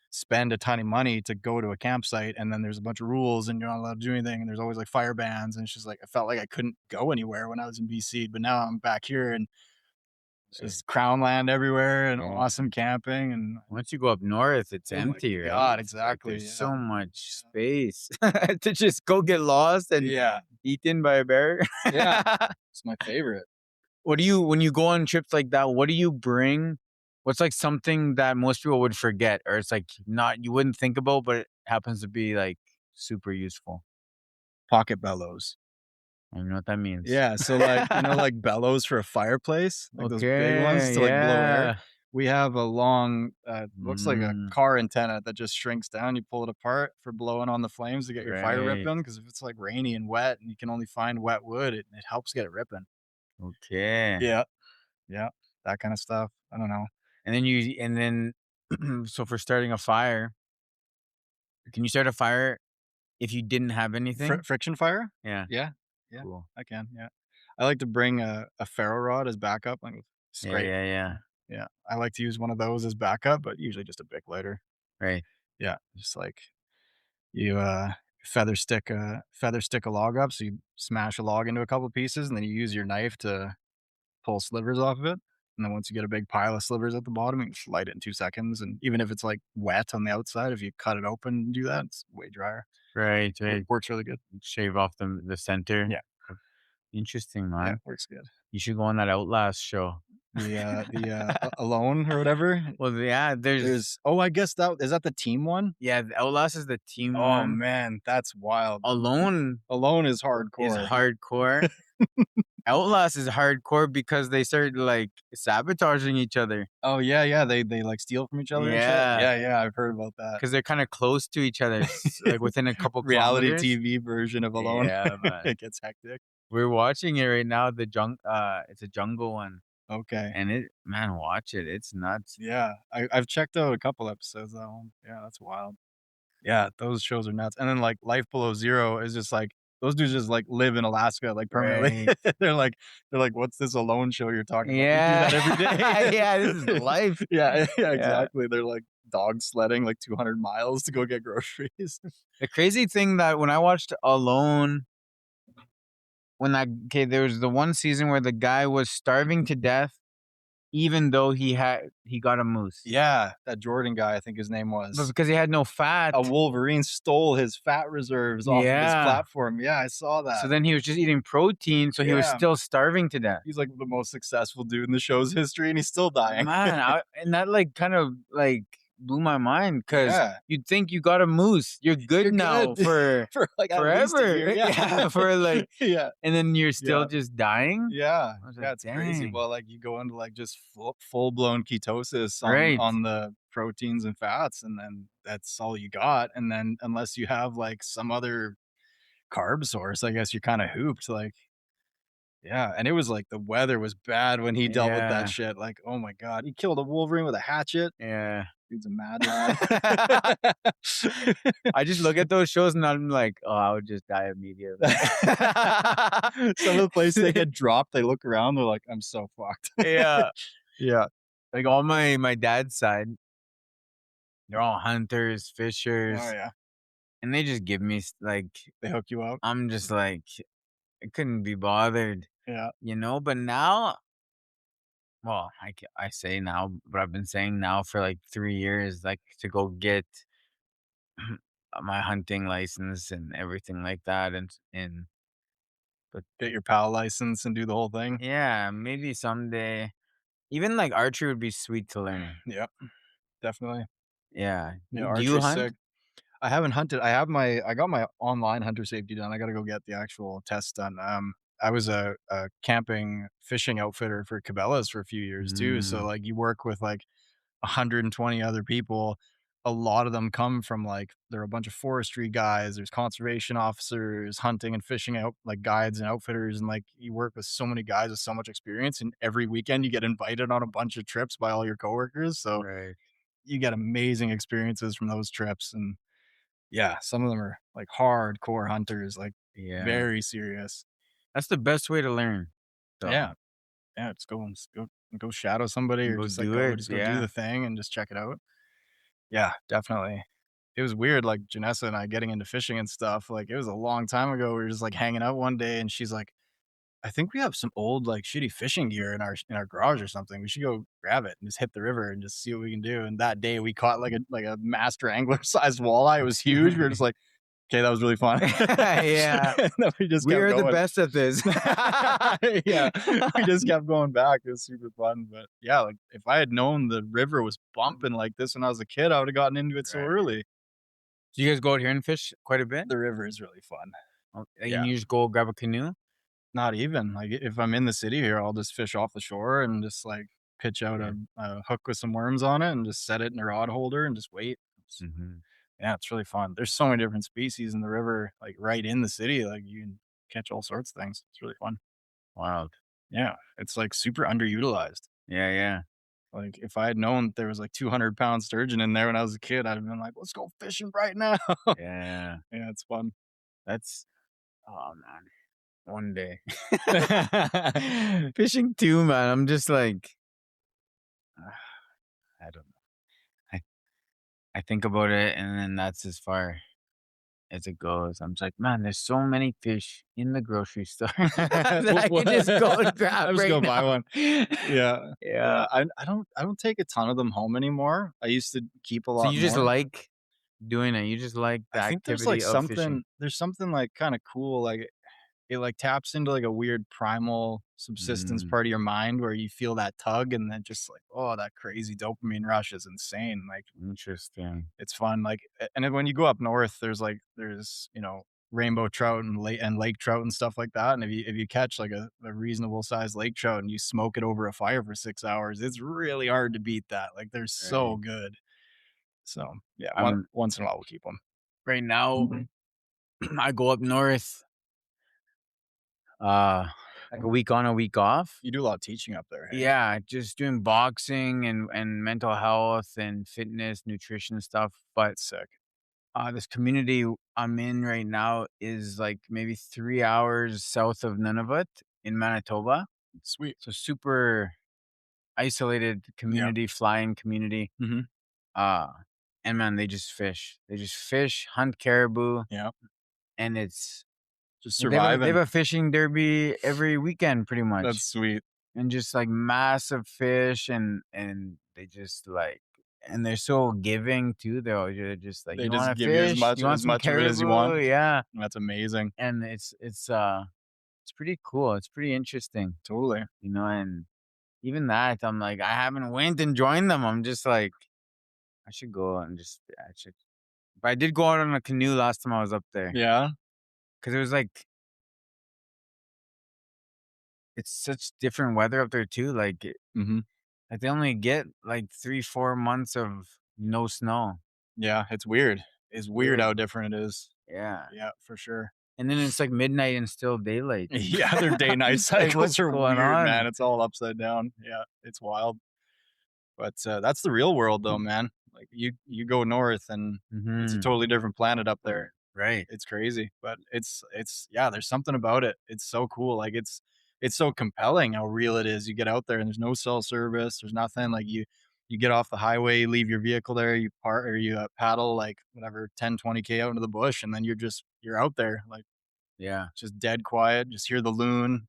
spend a ton of money to go to a campsite, and then there's a bunch of rules and you're not allowed to do anything, and there's always like fire bans, and it's just like I felt like I couldn't go anywhere when I was in BC, but now I'm back here and it's Right. just crown land everywhere and Yeah. awesome camping and Once you go up north, it's oh my empty, right? god, It's like exactly. there's Yeah. so much space to just go get lost and Yeah. eaten by a bear. Yeah. It's my favorite. What do you when you go on trips like that, what do you bring? What's like something that most people would forget or it's like not you wouldn't think about, but it happens to be like super useful? Pocket bellows. I don't know what that means. Yeah, so, like, you know, like, bellows for a fireplace, like those big ones Okay, to, like, blow air? yeah. We have a long, looks like a Mm, car antenna that just shrinks down, you pull it apart for blowing on the flames to get your fire right. ripping. Because if it's, like, rainy and wet and you can only find wet wood, it helps get it ripping. Okay. Yeah, yeah, that kinda stuff. I don't know. And then so for starting a fire, can you start a fire if you didn't have anything? Friction fire? Yeah, Yeah, yeah, cool. I can, yeah. I like to bring a ferro rod as backup, like, Yeah, straight. yeah, yeah. Yeah, I like to use one of those as backup, but usually just a Bic lighter. Right. Yeah, just like you, feather stick a log up, so you smash a log into a couple pieces, and then you use your knife to pull slivers off of it, and then once you get a big pile of slivers at the bottom, you just light it in 2 seconds, and even if it's, like, wet on the outside, if you cut it open and do that, it's way drier. Right, right. Works really good. Shave off the center. Yeah, Interesting, yeah, man. works good. You should go on that Outlast show. Alone or whatever? Well, yeah, There's oh, I guess that is that the team one? the Outlast is the team Oh, one. man, that's wild. Alone Alone is is hardcore. hardcore. Outlast is hardcore because they start like sabotaging each other. Oh, yeah, yeah, they, like, steal from each other and shit? Yeah, Yeah, yeah, I've heard about that. because they're kind of close to each other, like within a couple Reality kilometers. TV version of Alone. Yeah, man. It gets hectic. We're watching it right now. It's a jungle one, Okay. and man, watch it. It's nuts. Yeah, I've checked out a couple episodes of that one. Yeah, that's wild. Yeah, those shows are nuts, and then, like, Life Below Zero is just, like those dudes just, like, live in Alaska, like, permanently. Right. They're like they're like, "What's this Alone show you're talking about?" They do Yeah. that every day. Yeah, this is life. Yeah, yeah, Yeah. exactly. They're, like, dog sledding, like, 200 miles to go get groceries. The crazy thing that when I watched Alone, there was the one season where the guy was starving to death, even though he got a moose, Yeah, that Jordan guy, I think his name but was. because he had no fat. A Wolverine stole his fat reserves off of his Yeah. platform. Yeah, I saw So that. then he was just eating protein, so he was Yeah. still starving to death. He's, like, the most successful dude in the show's history, and he's still dying. Man, and that like kind of like blew my mind because Yeah. you'd think you got a moose, you're good You're now good. for For, like, at least a forever. year. Yeah. For like, Yeah. and then you're still Yeah. just dying. Yeah. I was Yeah, like, it's crazy. dang, Well, like, you go into, like, just full-blown ketosis right? on the proteins and fats, and then that's all you got, and then unless you have, like, some other carb source, I guess you're kinda hooped, like yeah, and it was like the weather was bad when he dealt with that Yeah, shit, like, oh my god, he killed a wolverine with a hatchet. yeah. Dude's a mad lad. I just look at those shows and I'm like, oh, I would just die immediately. Some of the places they get dropped, they look around, they're like, "I'm so fucked." Yeah, Yeah. like all my dad's side, they're all hunters, Oh, fishers, yeah. and they just give me like They hook you up? I'm just like I couldn't be bothered, Yeah. But now well, I say now, but I've been saying now for like 3 years, like to go get my hunting license and everything like that, and but Get your PAL license and do the whole thing. yeah, maybe someday. Even like archery would be sweet to learn. Yep, definitely. Yeah. Yeah, Do you archery's hunt? sick. I haven't hunted. I got my online hunter safety done. I gotta go get the actual test done. I was a camping fishing outfitter for Cabela's for a few years too. So Mm, like you work with like 120 other people. A lot of them come from like they're a bunch of forestry guys, there's conservation officers, hunting and fishing out like guides and outfitters, and like you work with so many guys with so much experience, and every weekend you get invited on a bunch of trips by all your coworkers. So right. you get amazing experiences from those trips. And yeah, some of them are like hardcore hunters, like Yeah. very serious. That's the best way to learn. So Yeah. Yeah, just go shadow somebody or go just like do it. just go do Yeah. the thing and just check it out. Yeah, definitely. It was weird, like, Janessa and I getting into fishing and stuff, like, it was a long time ago, we were just, like, hanging out one day, and she's like, "I think we have some old, like, shitty fishing gear in our garage or something, we should go grab it and just hit the river and just see what we can do," and that day, we caught, like a master angler-sized walleye, it was huge, we were just like, "'Kay, that was really fun." Yeah. And then we just We kept are the going. best at this. Yeah, we just kept going back, it was super fun, but, yeah, like, if I had known the river was bumping like this when I was a kid, I would've gotten into it so Right. early. Do you guys go out here and fish quite a bit? The river is really fun. Oh, Yeah. and you just go grab a canoe? Not even, like, if I'm in the city here, I'll just fish off the shore and just, like, pitch out Yeah. a hook with some worms on it and just set it in a rod holder and just wait. It's Mhm. yeah, it's really fun. There's so many different species in the river, like, right in the city, like, you can catch all sorts of things. It's really fun. Wild. Yeah, it's, like, super underutilized. Yeah, yeah. Like, if I had known there was, like, 200-pound sturgeon in there when I was a kid, I'd have been like, "Let's go fishing right now." Yeah. Yeah, it's fun. That's oh, man. One day. Fishing too, man. I'm just like, I don't know. I I think about it, and then that's as far as it goes. I'm just like, "Man, there's so many fish in the grocery store that I could just go and grab I'm just right gonna buy now." one. Yeah, Yeah. yeah. I don't take a ton of them home anymore. I used to keep a So lot you just more. like doing it. You just like the I think there's, like, activity of fishing. something, like, kinda cool, like, it, like, taps into, like, a weird primal subsistence Mm, part of your mind where you feel that tug and then just, like, oh, that crazy dopamine rush is insane, like, interesting. it's fun, like, and then when you go up north, you know, rainbow trout and lake trout and stuff like that, and if you catch, like, a reasonable sized lake trout and you smoke it over a fire for 6 hours, it's really hard to beat that, like, they're so Right. good. So, yeah, I'm once in a while, we'll keep them. right now, I go up north, uh, like a week on, a week off. You do a lot of teaching up there, hey? Yeah, just doing boxing and mental health and fitness, nutrition stuff. But That's sick. this community I'm in right now is like maybe 3 hours south of Nunavut in Manitoba. Sweet. So super isolated Yeah. community, flying community. Mhm. Uh, and man, they just fish. They just fish, hunt caribou, Yeah. and it's Just they have surviving. a fishing derby every weekend, pretty That's much. sweet. And just like massive fish and they just like and they're so giving too. They're just like, They "You just want to give you fish? You want as some much of it as you want. caribou?" Yeah. That's amazing. And it's pretty cool. It's pretty interesting, Totally. and even that I'm like I haven't went and joined them. I'm just like I should go and just I should but I did go out on a canoe last time I was up there Yeah. because it was like it's such different weather up there too. Mhm. Like they only get like 3-4 months of no snow. Yeah, it's weird. It's It's weird how weird. different it is. Yeah. Yeah, for sure. And then it's like midnight and still daylight. Yeah, their day-night It's like, cycles what's are going weird, man. on? It's all upside down. Yeah, it's wild. But, that's the real world though, man. Like, you go north and it's a Mhm. totally different planet up there. Right. It's crazy, but it's yeah, there's something about it. It's so cool. Like, it's so compelling how real it is. You get out there and there's no cell service, there's nothing, like, you get off the highway, leave your vehicle there, you park or you, paddle, like, whatever, 10, 20K out into the bush, and then you're out there, like, Yeah. just dead quiet, just hear the loon.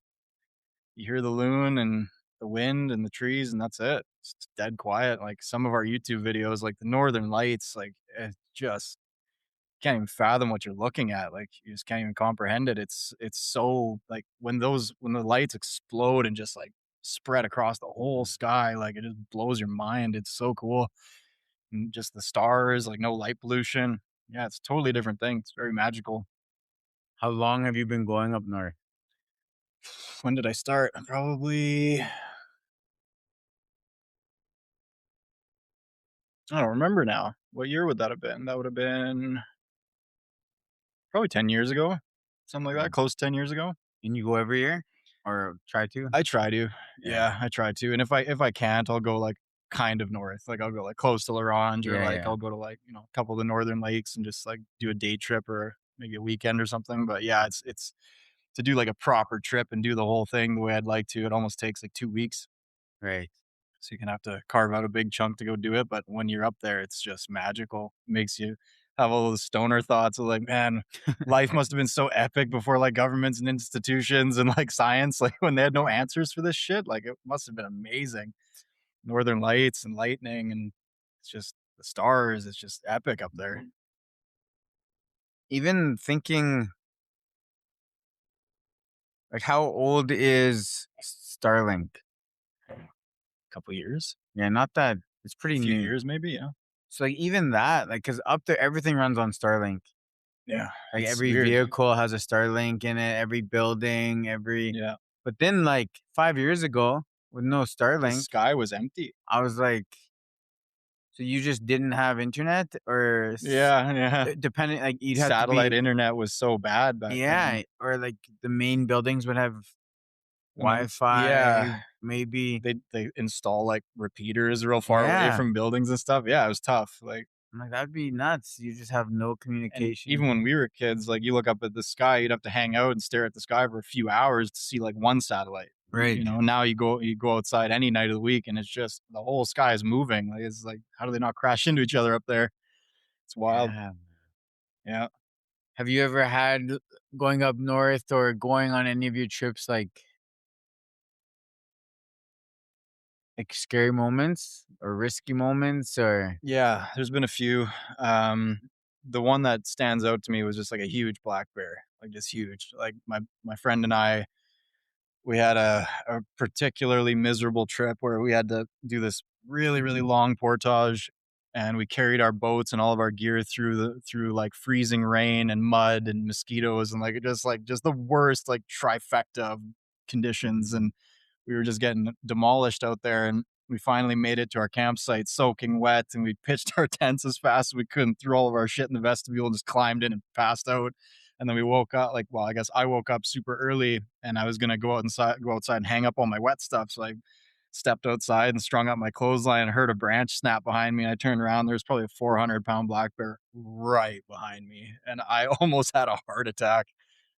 You hear the loon and the wind and the trees, and that's it. It's dead quiet. Like some of our YouTube videos, like the Northern Lights, like it just can't even fathom what you're looking at. Like you just can't even comprehend it. It's so like when the lights explode and just like spread across the whole sky, like it just blows your mind. It's so cool. And just the stars, like no light pollution. Yeah, it's a totally different thing. It's very magical. How long have you been going up north? When did I start? Probably I don't remember now. What year would that have been? That would have been probably 10 years ago. Something like that, Mm. close to 10 years ago. And you go every year or try to? I try to. Yeah. Yeah, I try to. And if I can't, I'll go like kind of north. Like I'll go like close to Laurent or Yeah, like yeah. I'll go to like, a couple of the northern lakes and just like do a day trip or maybe a weekend or something. But yeah, it's to do like a proper trip and do the whole thing the way I'd like to. It almost takes like 2 weeks. Right. So you can have to carve out a big chunk to go do it. But when you're up there, it's just magical. Makes you have all those stoner thoughts of like, man, life must have been so epic before like governments and institutions and like science, like when they had no answers for this shit. Like it must have been amazing. Northern lights and lightning and it's just the stars. It's just epic up there. Even thinking like how old is Starlink? Couple years, Yeah, not that it's pretty few new. years maybe. Yeah. So like even that, like, cause up there everything runs on Starlink. Yeah. Like It's every weird. vehicle has a Starlink in it, every building, every Yeah. but then like 5 years ago with no The Starlink, sky was empty. I was like, so you just didn't have internet or Yeah. Yeah. depending like you'd have to Satellite be internet was so bad back then. yeah, or like the main buildings would have And then Wi-Fi, yeah, maybe. they install, like, repeaters real far away Yeah. from buildings and stuff. Yeah, it was tough, like I'm like, that'd be nuts. You just have no and communication. even when we were kids, like, you look up at the sky, you'd have to hang out and stare at the sky for a few hours to see, like, one satellite, Right. now you go outside any night of the week, and it's just the whole sky is moving, like, it's like, how do they not crash into each other up there? It's wild. Yeah. Yeah. Have you ever had going up north or going on any of your trips like scary moments or risky moments or Yeah, there's been a few. Um, the one that stands out to me was just, like, a huge black bear, like, just huge. Like, my friend and I we had a particularly miserable trip where we had to do this really really long portage and we carried our boats and all of our gear through like freezing rain and mud and mosquitoes and like just the worst like trifecta of conditions and we were just getting demolished out there and we finally made it to our campsite soaking wet and we pitched our tents as fast as we could and threw all of our shit in the vestibule and just climbed in and passed out and then we woke up like well I guess I woke up super early and I was gonna go outside and hang up all my wet stuff so I stepped outside and strung up my clothesline and heard a branch snap behind me and I turned around there's probably a 400-pound black bear right behind me and I almost had a heart attack.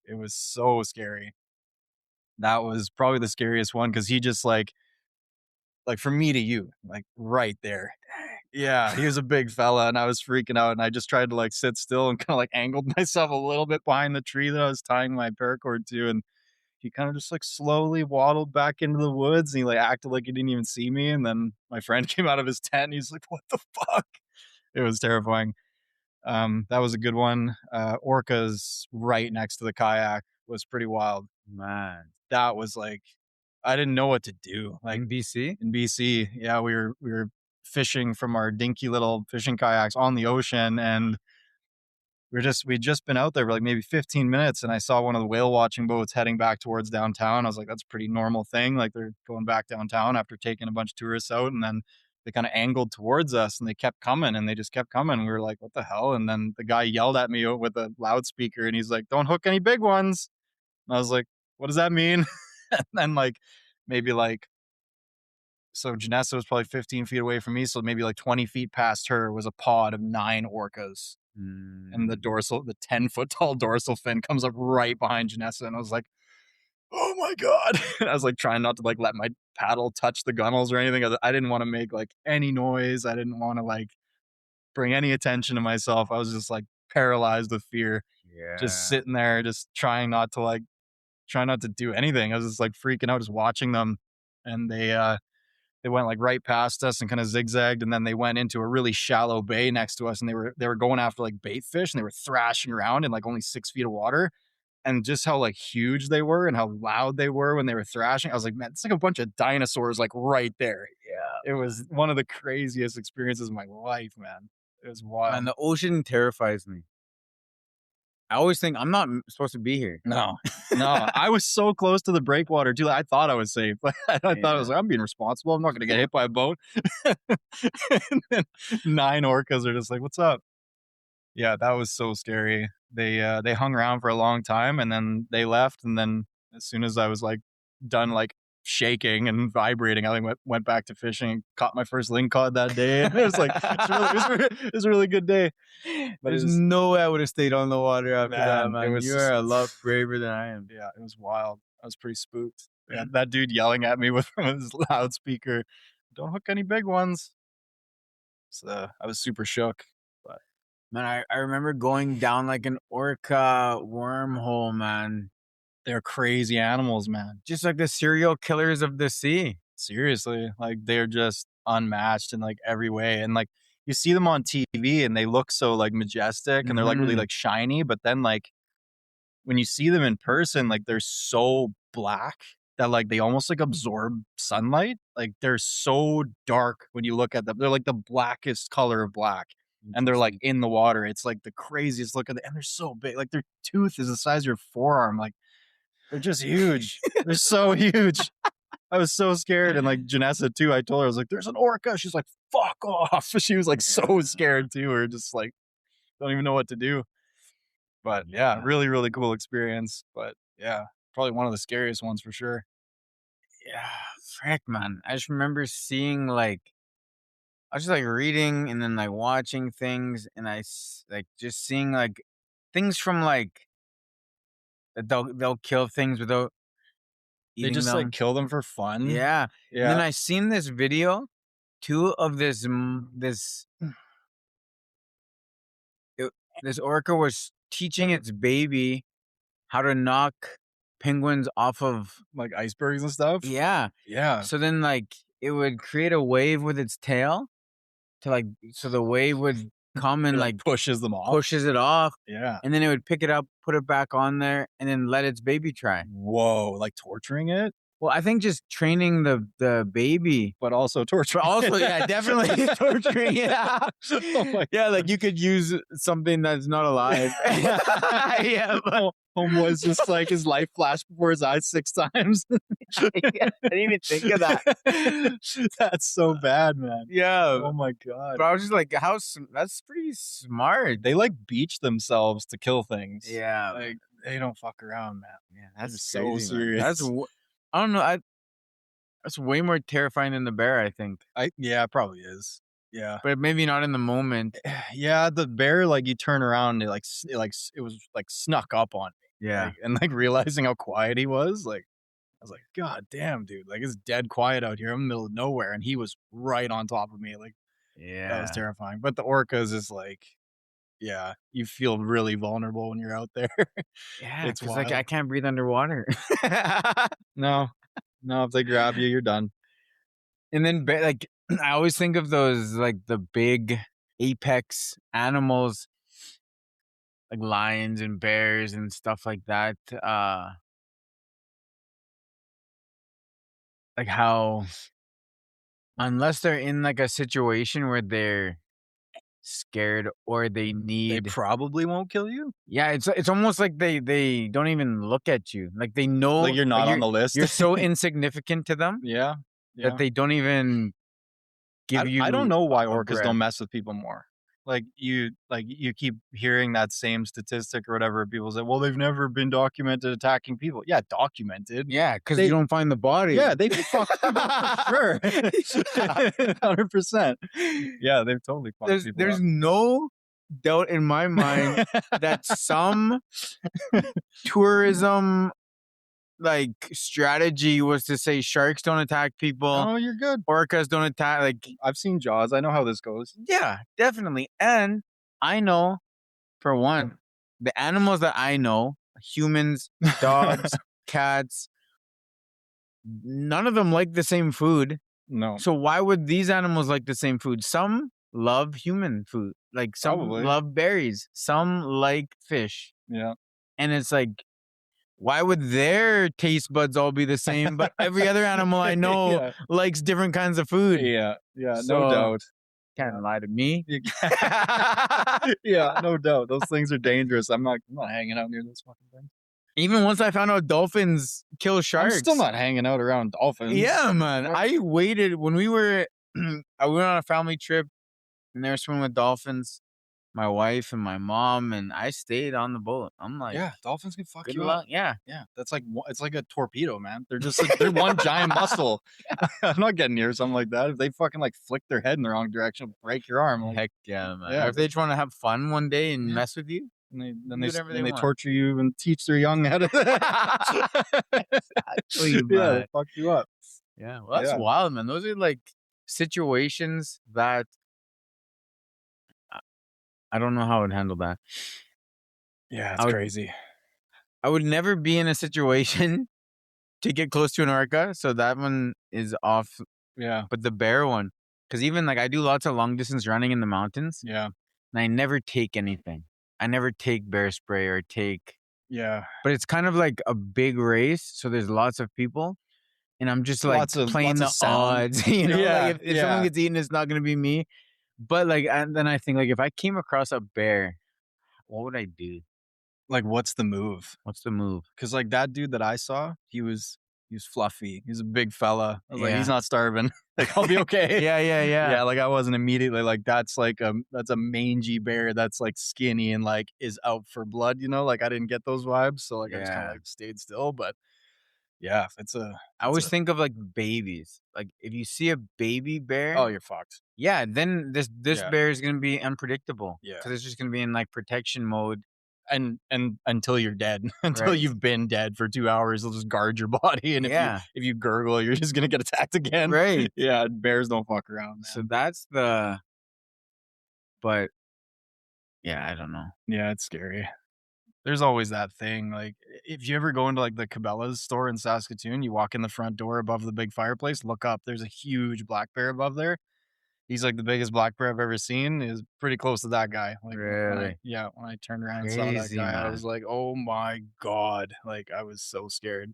It was so scary. That was probably the scariest one because he just like from me to you, like right there. Yeah, he was a big fella, and I was freaking out, and I just tried to like sit still and kind of like angled myself a little bit behind the tree that I was tying my paracord to, and he kind of just like slowly waddled back into the woods, and he like acted like he didn't even see me, and then my friend came out of his tent, and he's like, "What the fuck?" It was terrifying. That was a good one. Orcas right next to the kayak was pretty wild. man That was like I didn't know what to do. Like in BC? in BC, yeah, we were fishing from our dinky little fishing kayaks on the ocean, and we'd just been out there for like maybe 15 minutes, and I saw one of the whale watching boats heading back towards downtown. I was like, that's a pretty normal thing. Like they're going back downtown after taking a bunch of tourists out, and then they kind of angled towards us, and they kept coming, and they just kept coming. We were like, what the hell? And then the guy yelled at me with a loudspeaker, and he's like, don't hook any big ones. And I was like, what does that mean? And then like maybe like so Janessa was probably 15 feet away from me. So maybe like 20 feet past her was a pod of 9 orcas. And Mm, the 10-foot tall dorsal fin comes up right behind Janessa. And I was like, oh my God. I was like trying not to like let my paddle touch the gunnels or anything. I didn't want to make like any noise. I didn't want to like bring any attention to myself. I was just like paralyzed with fear, just yeah. sitting there, just trying not to do anything. I was just like freaking out, just watching them. and they went like right past us and kind of zigzagged, and then they went into a really shallow bay next to us, and they were going after like bait fish, and they were thrashing around in like only 6 feet of water, and just how like huge they were and how loud they were when they were thrashing. I was like, man, it's like a bunch of dinosaurs like right there. Yeah, It was one of the craziest experiences of my life, man. It was man, wild. the ocean terrifies me. I always think I'm not supposed to be here. No, no, I was so close to the breakwater too. I thought I was safe. I thought I was Yeah. like, I'm being responsible. I'm not going to get hit by a boat. And then 9 orcas are just like, "What's up?" Yeah, that was so scary. They hung around for a long time, and then they left, and then as soon as I was, like, done, like, shaking and vibrating, I, like, went back to fishing and caught my first lingcod that day, and it was like it was a really good day, but it There's was no way I would have stayed on the water after that, man, it man. was You are a lot braver than I am. yeah, it was wild. I was pretty spooked. Yeah, that dude yelling at me with his loudspeaker, "Don't hook any big ones." So, I was super shook, but Man, I remember going down like an orca wormhole, man. they're crazy animals, man. Just like the serial killers of the sea. Seriously, like, they're just unmatched in, like, every way, and, like, you see them on TV, and they look so, like, majestic, and they're, like, really, Mhm. like, shiny, but then, like, when you see them in person, like, they're so black that, like, they almost, like, absorb sunlight. Like, they're so dark when you look at them. They're, like, the blackest color of black, and they're, like, Interesting. in the water. It's, like, the craziest look and they're so big. Like, their tooth is the size of your forearm. Like, they're just huge. They're so huge. I was so scared, and, like, Janessa too, I told her, I was like, "There's an orca." She's like, "Fuck off." She was, like, so Yeah. scared too. We're just, like, don't even know what to do. But, yeah, Yeah. really, really cool experience, but, yeah, probably one of the scariest ones for sure. Yeah. Frick, man. I just remember seeing like I was just like reading and then like watching things and like just seeing like things from like that they'll kill things without They eating just, like, them. kill them for fun. Yeah. And then Yeah. I seen this video too of it, this orca was teaching its baby how to knock penguins off of. Like, icebergs and stuff? Yeah. Yeah. So then like it would create a wave with its tail to like so the wave would come It, and like, like pushes them off. pushes it off, Yeah. and then it would pick it up, put it back on there, and then let its baby try. Whoa, like, torturing it, Well, I think just training the baby, but also but torturing also, it. yeah, definitely torturing it. Oh my Yeah, like you could use something that's not alive. Yeah, but Homeboy's just, like, his life flashed before his eyes 6 times. yeah, I didn't even think of that. That's so bad, man. Yeah, Oh my god. but I was just like, that's pretty smart. They, like, beach themselves to kill things. Yeah, Like, they don't fuck around, man. yeah, They're that's so crazy, man. serious. I don't know. That's way more terrifying than the bear, I think. Yeah, it probably is. Yeah. But maybe not in the moment. Yeah, the bear, like, you turn around and it was, like, snuck up on me, Yeah. like, and, like, realizing how quiet he was, like, I was like, "God damn, dude, like, it's dead quiet out here. I'm in the middle of nowhere," and he was right on top of me, like, that was Yeah. terrifying, but the orcas is, like yeah, you feel really vulnerable when you're out there. Yeah, It's because like, wild. I can't breathe underwater. No. No, if they grab you, you're done. And then like, I always think of those, like, the big apex animals, like lions and bears and stuff like that, like how unless they're in, like, a situation where they're scared or they They need. probably won't kill you? Yeah, it's almost like they don't even look at you. Like, they Like, know you're like, not on the list? you're so insignificant to them Yeah, that yeah. they don't even give I don't you know why a orcas breath. don't mess with people more. You keep hearing that same statistic or whatever, people say, "Well, they've never been documented attacking people." Yeah, documented. Yeah, because you They don't find the body. yeah, they fuck people up for sure. Yeah. 100%. Yeah, they've totally fucked people There's up. no doubt in my mind that some tourism, like, strategy was to say sharks don't attack people, Oh, you're good. orcas don't attack, like, I've seen Jaws, I know how this goes. yeah, definitely, and I know, for one, the animals that I know, humans, dogs, cats, none of them like the same food. No, So why would these animals like the same food? Some love human food. Like some probably. love berries. Some like fish. Yeah. And it's like, why would their taste buds all be the same? But every other animal I know Yeah. likes different kinds of food. Yeah. Yeah. No So doubt. can't lie to me. Yeah. No doubt. Those things are dangerous. I'm not hanging out near those fucking things. Even once I found out dolphins kill sharks. I'm still not hanging out around dolphins. Yeah, man. Fuck. I waited when we were I went on a family trip and they were swimming with dolphins. My wife and my mom, and I stayed on the boat. I'm like, Yeah, dolphins can fuck good you luck. up. Yeah. Yeah, that's like it's like a torpedo, man. They're just like, they're one giant muscle. I'm not getting near something like that. If they fucking like flick their head in the wrong direction, it'll break your arm. Like, Heck yeah, man. yeah. Or if they just want to have fun one day and Yeah. mess with you, and do they whatever they want. torture you and teach their young how to Exactly, yeah, man. they fuck you up. Yeah, well, that's Yeah. wild, man. Those are like situations that I don't know how I would handle that. Yeah, it's I would- crazy. I would never be in a situation to get close to an orca, so that one is off. Yeah, But the bear one, because even like I do lots of long distance running in the mountains, yeah, and I never take anything. I never take bear spray or take. yeah. But it's kind of like a big race, so there's lots of people, and I'm just like playing lots the of sound. odds. You know, Yeah, like if someone gets eaten, it's not gonna be me. But like, and then I think like if I came across a bear, what would I do? Like, what's the move? What's the move? Because like that dude that I saw, he was fluffy. He's a big fella. I was like, Yeah. he's not starving. Like, I'll be okay. Yeah. Yeah, like I wasn't immediately like that's a mangy bear that's like skinny and like is out for blood, you know? Like I didn't get those vibes, so like I just kind Yeah. of like stayed still. But yeah, I always think of like babies. Like if you see a baby bear, oh, you're fucked. yeah, then this Yeah. bear is gonna be unpredictable. Yeah. Because it's just gonna be in like protection mode. And until you're dead, until Right. you've been dead for 2 hours, they'll just guard your body. And Yeah. if you gurgle, you're just gonna get attacked again. Right. Yeah, bears don't fuck around, man. So that's the. But yeah, I don't know. Yeah, it's scary. There's always that thing. Like, if you ever go into like the Cabela's store in Saskatoon, you walk in the front door above the big fireplace, look up, there's a huge black bear above there. He's like the biggest black bear I've ever seen. Is pretty close to that guy. Like, Really? when I turned around and saw that Crazy, guy, I man. was like, oh my God. Like, I was so scared.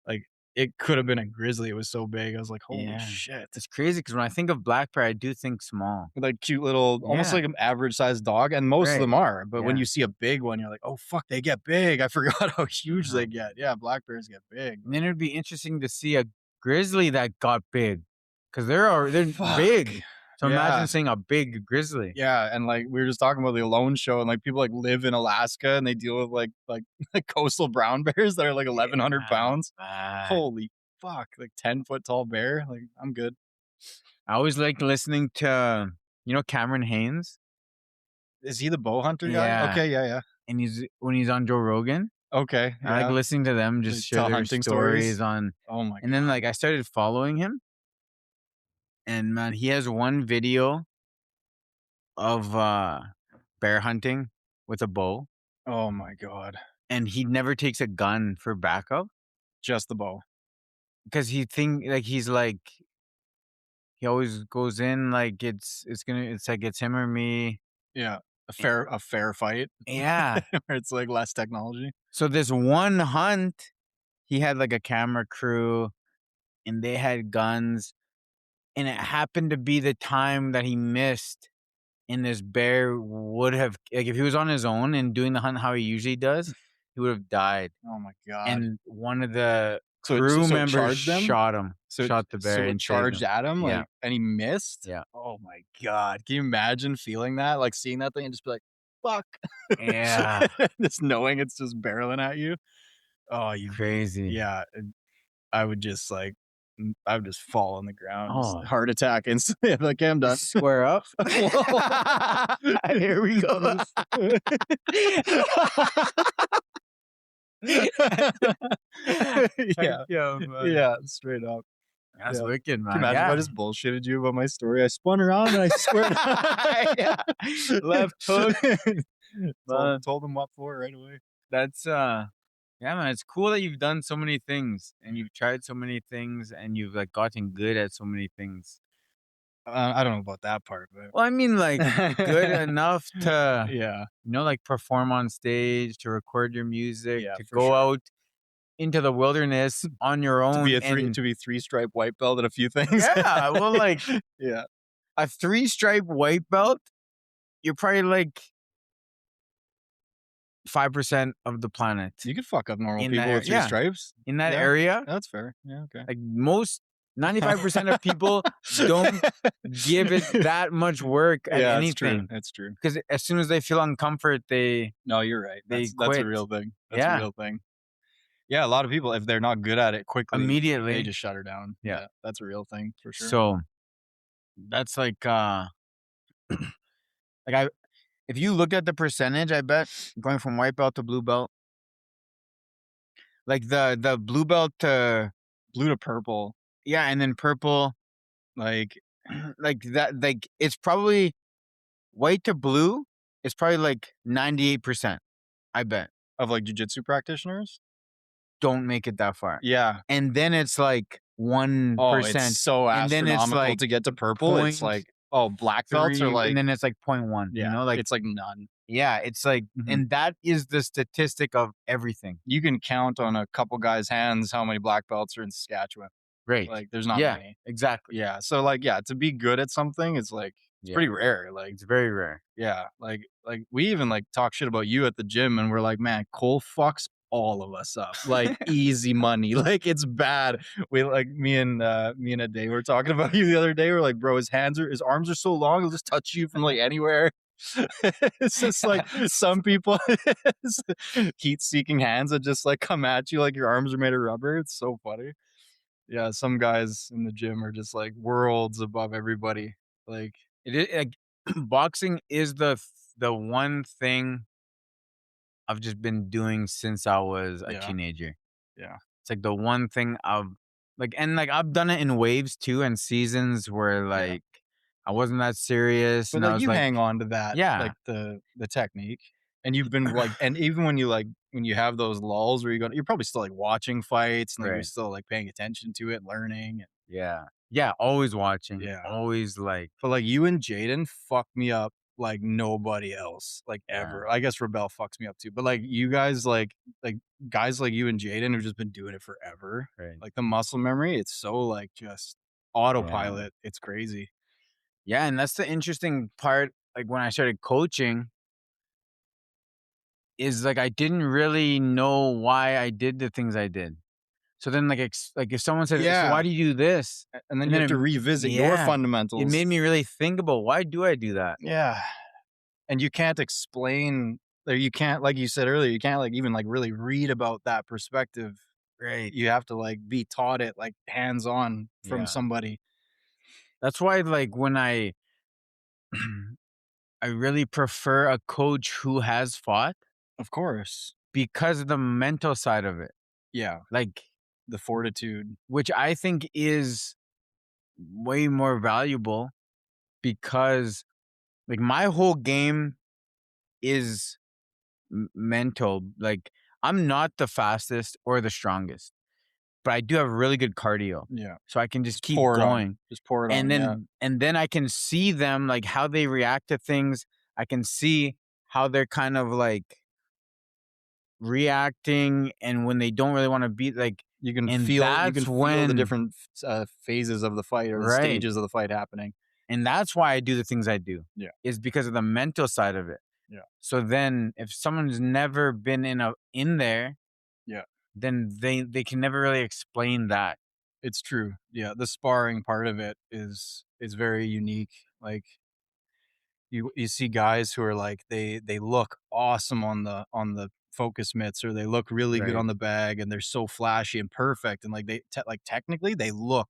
Like, it could have been a grizzly. It was so big. I was like, holy Yeah. shit. It's crazy because when I think of black bear, I do think small. Like cute little, almost Yeah. like an average sized dog, and most of Right. them are. But when Yeah. you see a big one, you're like, oh fuck, they get big. I forgot how huge Uh-huh. they get. Yeah, black bears get big. And then it'd be interesting to see a grizzly that got big because they're Fuck. big. So Yeah. imagine seeing a big grizzly. Yeah, and like we were just talking about the Alone show, and like people like live in Alaska and they deal with like coastal brown bears that are like 1,100 pounds. Man. Holy fuck, like 10-foot tall bear. Like I'm good. I always liked listening to Cameron Hanes, Is he the bow hunter guy? Yeah. Okay, yeah. and when he's on Joe Rogan. Okay, I yeah. like listening to them They just tell share their hunting stories stories? on. Oh my And then like I started following him, and man, he has one video of bear hunting with a bow, oh my god. and he never takes a gun for backup Just the bow. because he always goes in like it's like it's him or me. Yeah. A fair fight. Yeah. Where it's like less technology. So this one hunt, he had like a camera crew, and they had guns, and it happened to be the time that he missed. And this bear would have, like, if he was on his own and doing the hunt how he usually does, he would have died. Oh my god. And one of the So it crew members charged them? shot him, So shot the bear, so it and saved charged him. at him, Yeah. like, and he missed. Yeah. Oh my god! Can you imagine feeling that, like seeing that thing and just be like, "Fuck!" Yeah. Just knowing it's just barreling at you. Oh, you Crazy. yeah. I would just like, I would just fall on the ground, just Oh. heart attack instantly. I'm like, I'm done. Square up. Here we go. Yeah, yeah, straight up. That's Yeah. wicked, Can man. you imagine if I just bullshitted you about my story? I spun around and I swear. Yeah. Left hook. told him what for right away. That's Yeah, man, it's cool that you've done so many things and you've tried so many things and you've like gotten good at so many things. I don't know about that part, but Well, I mean, like good enough to, yeah, like perform on stage, to record your music, yeah, to for go sure. out into the wilderness on your own. And To be three stripe white belt at a few things. yeah, well, like Yeah, a 3-stripe white belt, you're probably like 5% of the planet you could fuck up normal in that people with three yeah, stripes. in that Yeah, area. that's fair. Yeah, okay. Like most 95% of people don't give it that much work at Yeah, it's true. anything It's true. because as soon as they feel uncomfort, No, you're right. they That's a quit. real thing. That's a Yeah, real thing. Yeah, a lot of people, if they're not good at it quickly, they immediately. just shut her down. Yeah. Yeah, that's a real thing for sure. So that's like like I if you look at the percentage, I bet going from white belt to blue belt, like the blue belt to Blue to purple, yeah, and then purple, like like that, like it's probably white to blue is probably like 98%. I bet of like jujitsu practitioners. don't make it that far, Yeah. and then it's like Oh, it's 1%, so and then it's astronomical like to get to purple. It's point like, oh, black belts are three, and like, then it's like 0.1. You yeah, know, like it's like none. yeah, it's like, Mhm. and that is the statistic of everything. You can count on a couple guys' hands how many black belts are in Saskatchewan. Great. Like, there's not Yeah, many. exactly. Yeah. So, like, yeah, to be good at something, it's like, it's Yeah, pretty rare. Like, it's very rare. yeah, like we even like talk shit about you at the gym, and we're like, man, Cole fucks all of us up, like easy money, like it's bad. We like me and a day we were talking about you the other day. We're like, bro, his arms are so long, he'll just touch you from like anywhere. It's just like some people heat-seeking hands that just like come at you like your arms are made of rubber. It's so funny. Yeah, some guys in the gym are just like worlds above everybody. Like, It is like boxing is the one thing I've just been doing since I was a yeah, teenager. yeah. It's like the one thing I've like, and like I've done it in waves too, and seasons where Yeah. like I wasn't that serious, But, and I like, was you like, hang on to that, yeah, like, the technique, and you've been, like, and even when you, like, when you have those lulls where you're probably still, like, watching fights, and, like, you're right, still, like, paying attention to it, learning, and yeah, yeah, always watching, yeah. always like, But, like, you and Jaden fuck me up like nobody else, like, yeah, ever. I guess Rebel fucks me up too, but, like, you guys, like, guys like you and Jaden who've just been doing it forever, right, like, the muscle memory, it's so, like, just yeah, autopilot, it's crazy. yeah, and that's the interesting part. Like when I started coaching, is like I didn't really know why I did the things I did. So then, like, like if someone said, "So why Yeah, do you do this?" and then And you then have to revisit your yeah, it fundamentals. made me really think about why do I do that? Yeah. And you can't explain, or you can't, like you said earlier, you can't like even like really read about that perspective. Right. You have to like be taught it like hands on from Yeah. somebody. That's why, like, when I really prefer a coach who has fought Of course. because of the mental side of it. Yeah. Like, The fortitude. which I think is way more valuable because, like, my whole game is mental. Like, I'm not the fastest or the strongest, but I do have really good cardio. Yeah. So I can just Just keep pour it on. going. Just pour it And on. Yeah. then I can see them, like, how they react to things. I can see how they're kind of like reacting and when they don't really want to be like, and You can that's feel the when different phases of the fight or the right. stages of the fight happening. And that's why I do the things I do. Yeah. Is because of the mental side of it. Yeah. So then if someone's never been in there, Yeah. then they can never really explain that. It's true. Yeah. The sparring part of it is very unique. Like, you see guys who are like they look awesome on the focus mitts, or they look really good Right. on the bag, and they're so flashy and perfect, and like like technically they look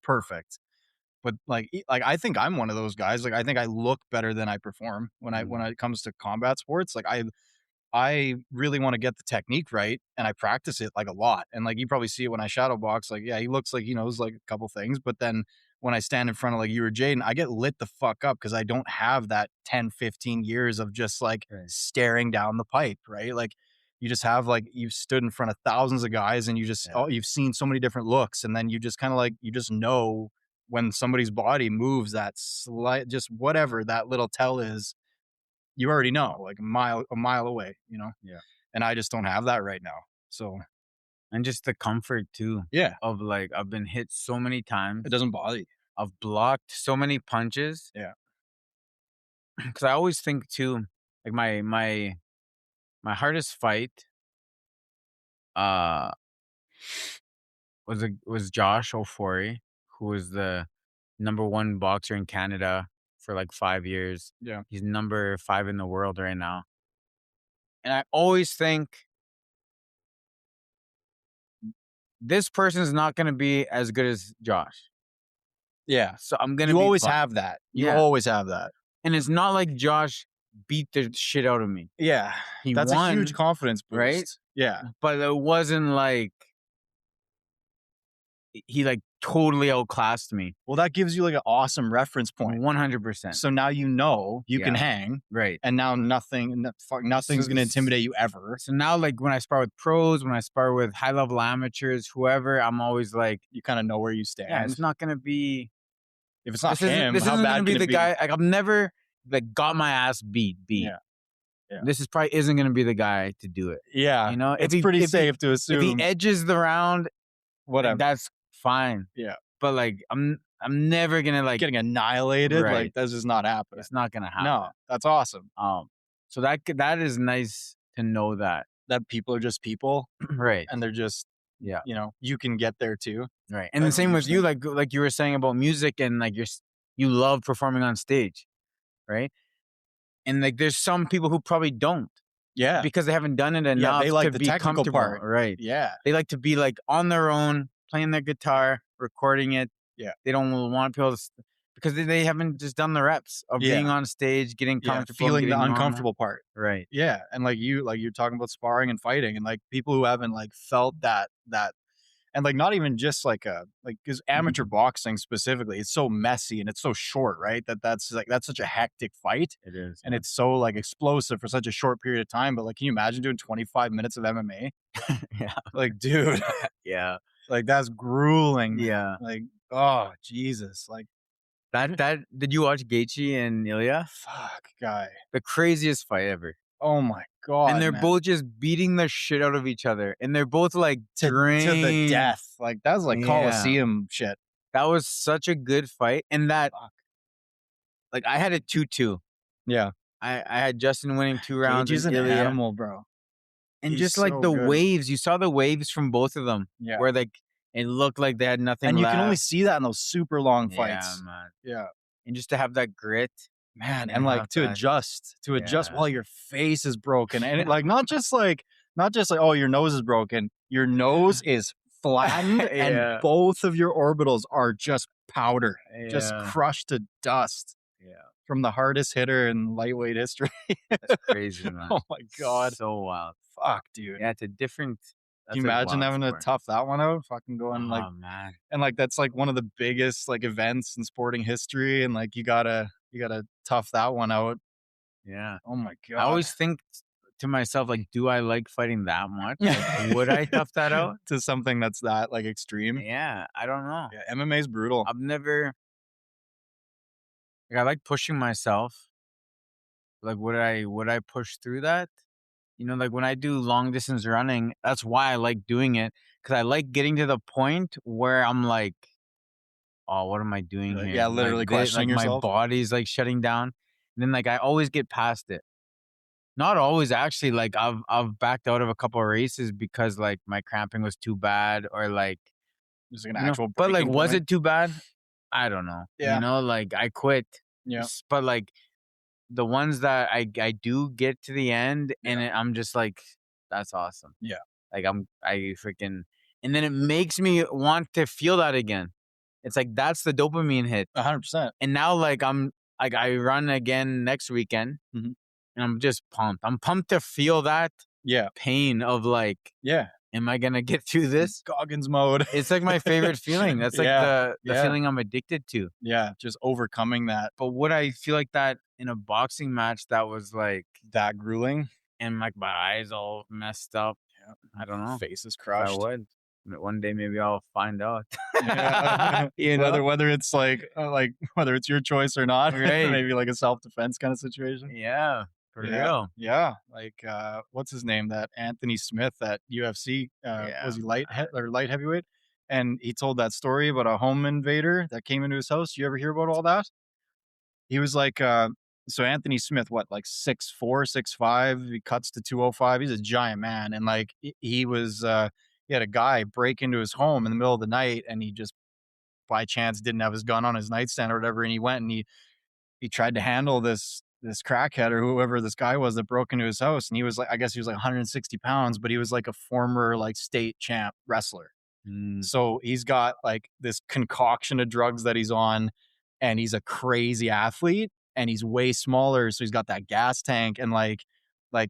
perfect, but like I think I'm one of those guys. Like, I think I look better than I perform when Mm, it comes to combat sports. Like, I really want to get the technique right, and I practice it like a lot. And like you probably see it when I shadow box. Like, yeah, he looks like he knows like a couple things, but then when I stand in front of like you or Jaden, I get lit the fuck up because I don't have that 10, 15 years of just like right. staring down the pipe, right? Like, you just have like you've stood in front of thousands of guys and you just Yeah. you've seen so many different looks, and then you just kind of like you just know when somebody's body moves that slight, just whatever that little tell is, you already know like a mile away, you know. Yeah. And I just don't have that right now. So And just the comfort too yeah, of like I've been hit so many it times. doesn't bother you. I've blocked so many punches Yeah, because I always think too, like my hardest fight uh was Josh Ofori, who was the number one boxer in Canada for like 5 years. yeah, He's number 5 in the world right now. And I always think this person is not going to be as good as Josh. yeah. So I'm going to You be always fine. have that. You Yeah. always have that. And it's not like Josh beat the shit out of me. Yeah, He that's a huge won, confidence right? boost. Yeah. But it wasn't like he like totally outclassed me. Well, that gives you like an awesome reference point. 100%. So now you know you can Yeah. hang, Right. and now nothing's going to intimidate you ever. So now, like when I spar with pros, when I spar with high level amateurs, whoever, I'm always like, You kind of know where you stand. yeah, it's not gonna be. If it's not This isn't. him, This how isn't bad gonna be can the it be? guy. Like I've never like got my ass beat. Yeah. Yeah. This is probably isn't gonna be the guy to do it. Yeah, You know, it's pretty safe to if he assume. edges the round, like, Whatever. that's fine. Yeah, But like, I'm never gonna like. getting annihilated, like Right. that's just not happening. It's not gonna happen. No, that's awesome. So that is nice to know that. That people are just people, Right. and they're just, Yeah. you know, you can get there too. Right. And the That's same with you, interesting. like you were saying about music and like you love performing on stage, right? And like there's some people who probably don't Yeah, because they haven't done it yeah, enough they like to the be technical comfortable, part. right? Yeah, They like to be like on their own, playing their guitar, recording it. yeah, They don't want people to because they haven't just done the reps of being yeah, on stage, getting yeah. comfortable, and Feeling the getting normal. uncomfortable part. Right. Yeah, and like you're talking about sparring and fighting, and like people who haven't like felt that, and like not even just like a like because amateur boxing specifically, it's so messy and it's so short, right? That's such a hectic fight, It is. and it's so like explosive for such a short period of time. But like, can you imagine doing 25 minutes of MMA? Yeah. Like, dude, Yeah. like that's grueling. Man. Yeah. Like, oh Jesus, like That did you watch Gaethje and Ilya? fuck, guy. The craziest fight ever. Oh my god, And they're man. both just beating the shit out of each other. And they're both like to the drained. death. Like that was like Yeah. Coliseum shit. That was such a good fight. And that, Fuck. like, I had it 2-2. Yeah, I had Justin winning 2 rounds. Gaethje's And an Ilya. animal, bro. And He's just like so the good. waves, you saw the waves from both of them. Yeah. Where like it looked like they had nothing And you left. can only see that in those super long Yeah, fights. man. Yeah. And just to have that grit. Man, And and like have to that- adjust Yeah. while your face is broken. And it, like not just like oh, your nose is broken. Your nose is flattened Yeah. and both of your orbitals are just powder. Just Yeah. crushed to dust Yeah. from the hardest hitter in lightweight history. That's crazy, man. Oh my god. So wild. Fuck, dude. Yeah, it's a different. Can you imagine having to tough that one out? Fucking going like, Oh man. and like that's like one of the biggest like events in sporting history, and like you gotta tough that one out. Yeah. Oh my god! I always think to myself, like, do I like fighting that much? Like, would I tough that out? to something that's that like extreme. Yeah, I don't know. Yeah, MMA is brutal. I've never. Like, I like pushing myself. Like, would I push through that? You know, like when I do long distance running, that's why I like doing it because I like getting to the point where I'm like, oh, what am I doing Like, here? yeah, literally questioning like yourself. my body's like shutting down. And then like I always get past it. Not always actually. Like I've backed out of a couple of races because like my cramping was too bad or like There's like an you know, actual. but like breaking was point. it too bad? I don't know. Yeah. You know, like I quit. Yeah. But like the ones that I do get to the end and I'm just like, that's awesome. Yeah. Like I freaking, and then it makes me want to feel that again. It's like, that's the dopamine hit. 100%. And now like I'm like, I run again next weekend Mhm. and I'm just pumped. I'm pumped to feel that Yeah. pain of like, Yeah. am I going to get through this? Goggins mode. It's like my favorite feeling. That's like Yeah, the yeah. feeling I'm addicted to. Yeah, just overcoming that But would I feel like that in a boxing match that was like, grueling. and like my eyes all messed up. Yeah. I don't know Face is if I crushed. would. But one day maybe I'll find out. Yeah. You know? Whether it's like whether it's your choice or not, Right. maybe like a self-defense kind of situation. Yeah. For Yeah. real. Yeah. Like what's his name? That Anthony Smith at UFC, Yeah, was he man. light heavyweight? And he told that story about a home invader that came into his house. You ever hear about all that? He was like so Anthony Smith, what, like 6'4", 6'5", he cuts to 205. He's a giant man. And like he was he had a guy break into his home in the middle of the night, and he just by chance didn't have his gun on his nightstand or whatever, and he went and he tried to handle this crackhead or whoever this guy was that broke into his house, and he was like, I guess he was like 160 pounds, but he was like a former like state champ wrestler. Mm, So he's got like this concoction of drugs that he's on, and he's a crazy athlete, and he's way smaller, so he's got that gas tank, and like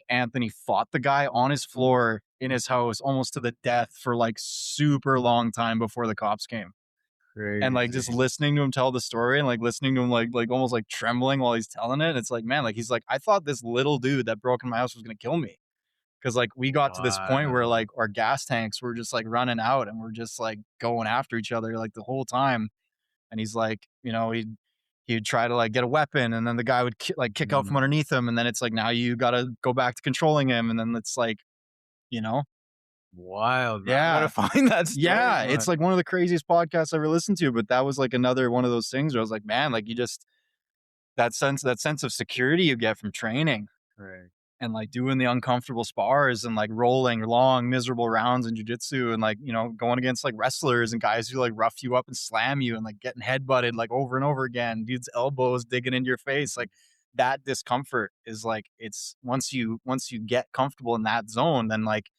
Anthony fought the guy on his floor in his house almost to the death for like super long time before the cops came. And like just crazy. listening to him tell the story and like listening to him like almost like trembling while he's telling it, it's like, man, like he's like, I thought this little dude that broke in my house was gonna kill me. Cause like we got to this point where Wow. like our gas tanks were just like running out, and we're just like going after each other like the whole time. And he's like, he'd try to like get a weapon, and then the guy would kick out Mm, from underneath him, and then it's like now you gotta go back to controlling him, and then it's like, you know, wild, man. I gotta yeah. find that story, Yeah, man. it's like one of the craziest podcasts I ever listened to, but that was like another one of those things where I was like, man, like you just that sense of security you get from training Right. and like doing the uncomfortable spars and like rolling long miserable rounds in jiu-jitsu, and like, going against like wrestlers and guys who like rough you up and slam you and like getting headbutted like over and over again, dude's elbows digging into your face, like that discomfort is like, it's once you get comfortable in that zone, then like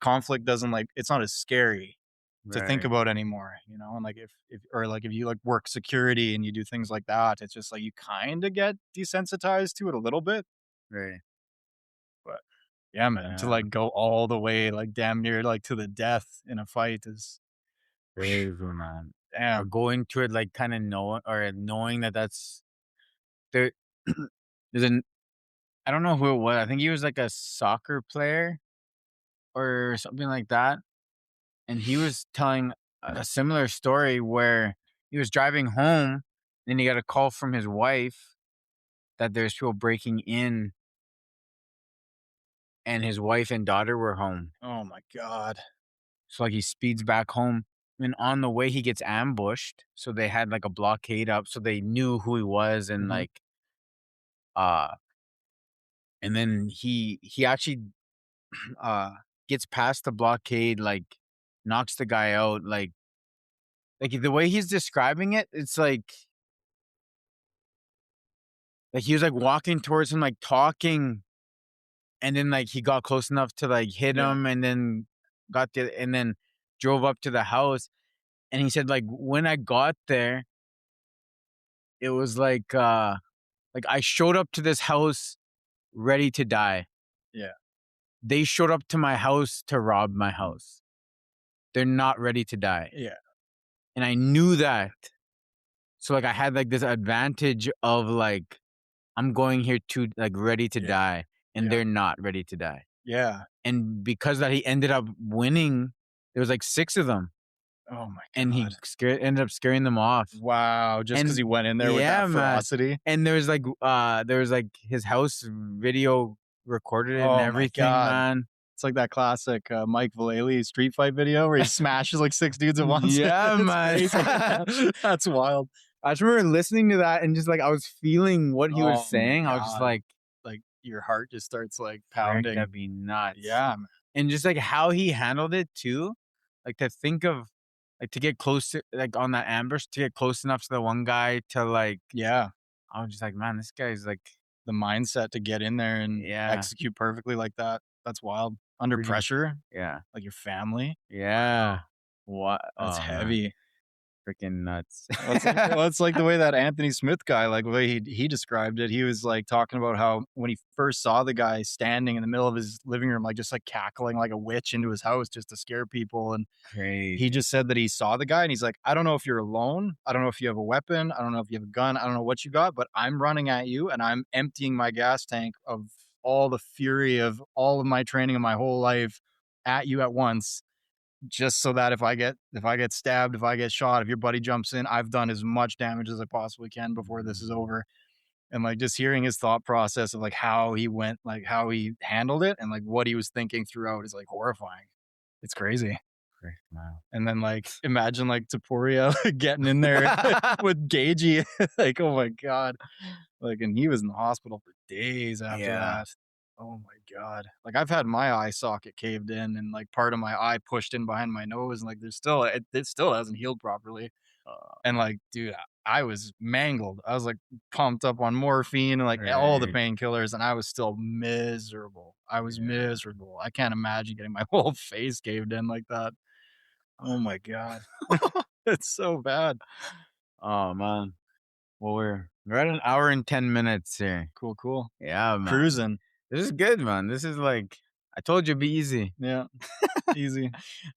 conflict doesn't, like, it's not as scary to think Right. about anymore, and like if or like if you like work security and you do things like that, it's just like you kind of get desensitized to it a little bit. Right. But yeah, man, to Yeah. like go all the way like damn near like to the death in a fight is Crazy, man. Or damn. go into it like kind of knowing that that's there. There's an I don't know who it was. I think he was like a soccer player or something like that. And he was telling a similar story where he was driving home and he got a call from his wife that there's people breaking in and his wife and daughter were home. Oh my god. So like he speeds back home and on the way he gets ambushed. So they had like a blockade up so they knew who he was and Hmm. like uh and then he actually uh gets past the blockade, like knocks the guy out, like the way he's describing it, it's like he was like walking towards him, like talking, and then like he got close enough to like hit Yeah. him and then and then drove up to the house. And he said, like, when I got there, it was like I showed up to this house ready to die. Yeah. They showed up to my house to rob my house. They're not ready to die. Yeah. And I knew that. So like I had like this advantage of like I'm going here to like ready to Yeah. die and Yeah. they're not ready to die. Yeah. And because that he ended up winning, there was like 6 of them Oh my and he god. ended up scaring them off. Wow, just because And he went in there with yeah, that man. ferocity. And there was like his house video recorded it and Oh my everything, god. man. It's like that classic, Mike Vallely street fight video where he smashes like 6 dudes at once. Yeah, It's man. crazy. That's wild. I just remember listening to that and just like I was feeling what he was Oh my saying. I was just god. like, Like, your heart just starts, like, Frank, pounding. that'd be nuts. Yeah, man. And just like how he handled it too. Like to think of like to get close to like on that ambush to get close enough to the one guy to like Yeah. I was just like, man, this guy's like The mindset to get in there and yeah, execute perfectly like that, that's wild. Under pretty pressure, yeah. like your family. Wow, Yeah. What that's oh man, heavy. freaking nuts. Well, it's like the way that Anthony Smith guy, like, the way he described it, he was, like, talking about how when he first saw the guy standing in the middle of his living room, like, just, like, cackling like a witch into his house just to scare people, and he Crazy. just said that he saw the guy, and he's like, "I don't know if you're alone. I don't know if you have a weapon. I don't know if you have a gun. I don't know what you got, but I'm running at you, and I'm emptying my gas tank of all the fury of all of my training of my whole life at you at once, just so that if I get stabbed, if I get shot, if your buddy jumps in, I've done as much damage as I possibly can before this is Mm, over. And like just hearing his thought process of like how he went, like how he handled it and like what he was thinking throughout is like horrifying. It's crazy. great, wow. And then like imagine like Tapuria getting in there with Gagey. Like, oh my God. Like, and he was in the hospital for days after Yeah. that. Oh my God. Like I've had my eye socket caved in and like part of my eye pushed in behind my nose and like there's still it still hasn't healed properly. Uh, And like, dude, I was mangled. I was like pumped up on morphine and like all the right. painkillers, and I was still miserable. I was Yeah. miserable. I can't imagine getting my whole face caved in like that. Oh my God. It's so bad. Oh, man. Well, we're at an hour and 10 minutes here. Cool, cool. Yeah, man. Cruising. This is good, man. This is like I told you, be easy. Yeah, easy.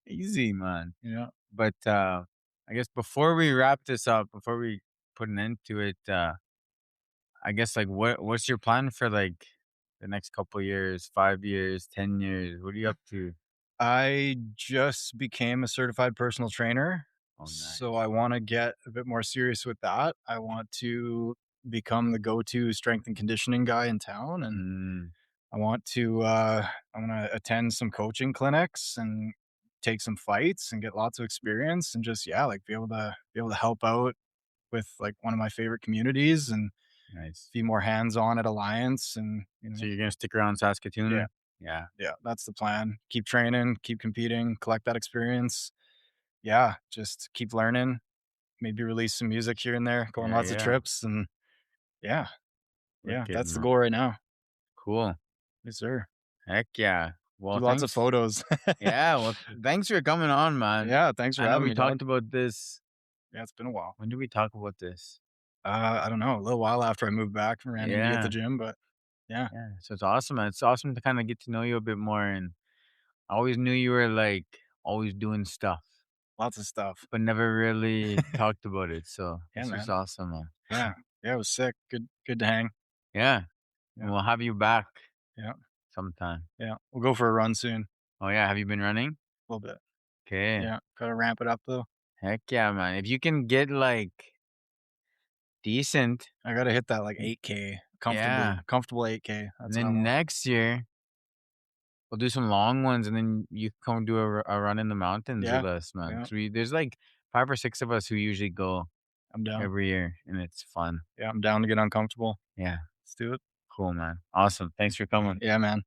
Easy, man. Yeah. But I guess before we wrap this up, before we put an end to it, I guess like what's your plan for like the next couple years, 5 years, 10 years? What are you up to? I just became a certified personal trainer. Oh, So nice. I want to get a bit more serious with that. I want to become the go-to strength and conditioning guy in town, and Mm, I want to I'm gonna attend some coaching clinics and take some fights and get lots of experience and just yeah, like be able to help out with like one of my favorite communities and nice. be more hands-on at Alliance and So you're gonna stick around yeah, Saskatoon? Yeah. yeah, that's the plan. Keep training, keep competing, collect that experience. Yeah, just keep learning, maybe release some music here and there, go on Yeah, lots of yeah. trips and yeah, yeah, Wicked, that's the man. goal right now. Cool. Yes, sir. Heck yeah. Do Well, lots of thanks. photos. Yeah, well, thanks for coming on, man. Yeah, thanks for I know having we me, dog. talked about this. Yeah, it's been a while. When did we talk about this? I don't know, a little while after I moved back and ran into you at the Yeah. gym, but yeah, Yeah. So it's awesome, man. It's awesome to kind of get to know you a bit more. And I always knew you were like always doing stuff, lots of stuff. but never really talked about it. So Yeah, this was man. awesome, man. Yeah. Yeah, it was sick. Good to hang. Yeah. And Yeah, we'll have you back yeah, sometime. yeah. We'll go for a run soon. Oh, yeah. Have you been running? A little bit. Okay. Yeah, gotta ramp it up though. Heck yeah, man. If you can get like decent, I gotta hit that like 8K comfortably. yeah. Comfortable 8K. And That's what I then want. next year, we'll do some long ones, and then you can come do a run in the mountains Yeah, with us, man. yeah. Because there's like 5 or 6 of us who usually go I'm down. every year, and it's fun. Yeah, I'm down to get uncomfortable. Yeah, Let's do it. cool, man. Awesome. Thanks for coming. Yeah, man.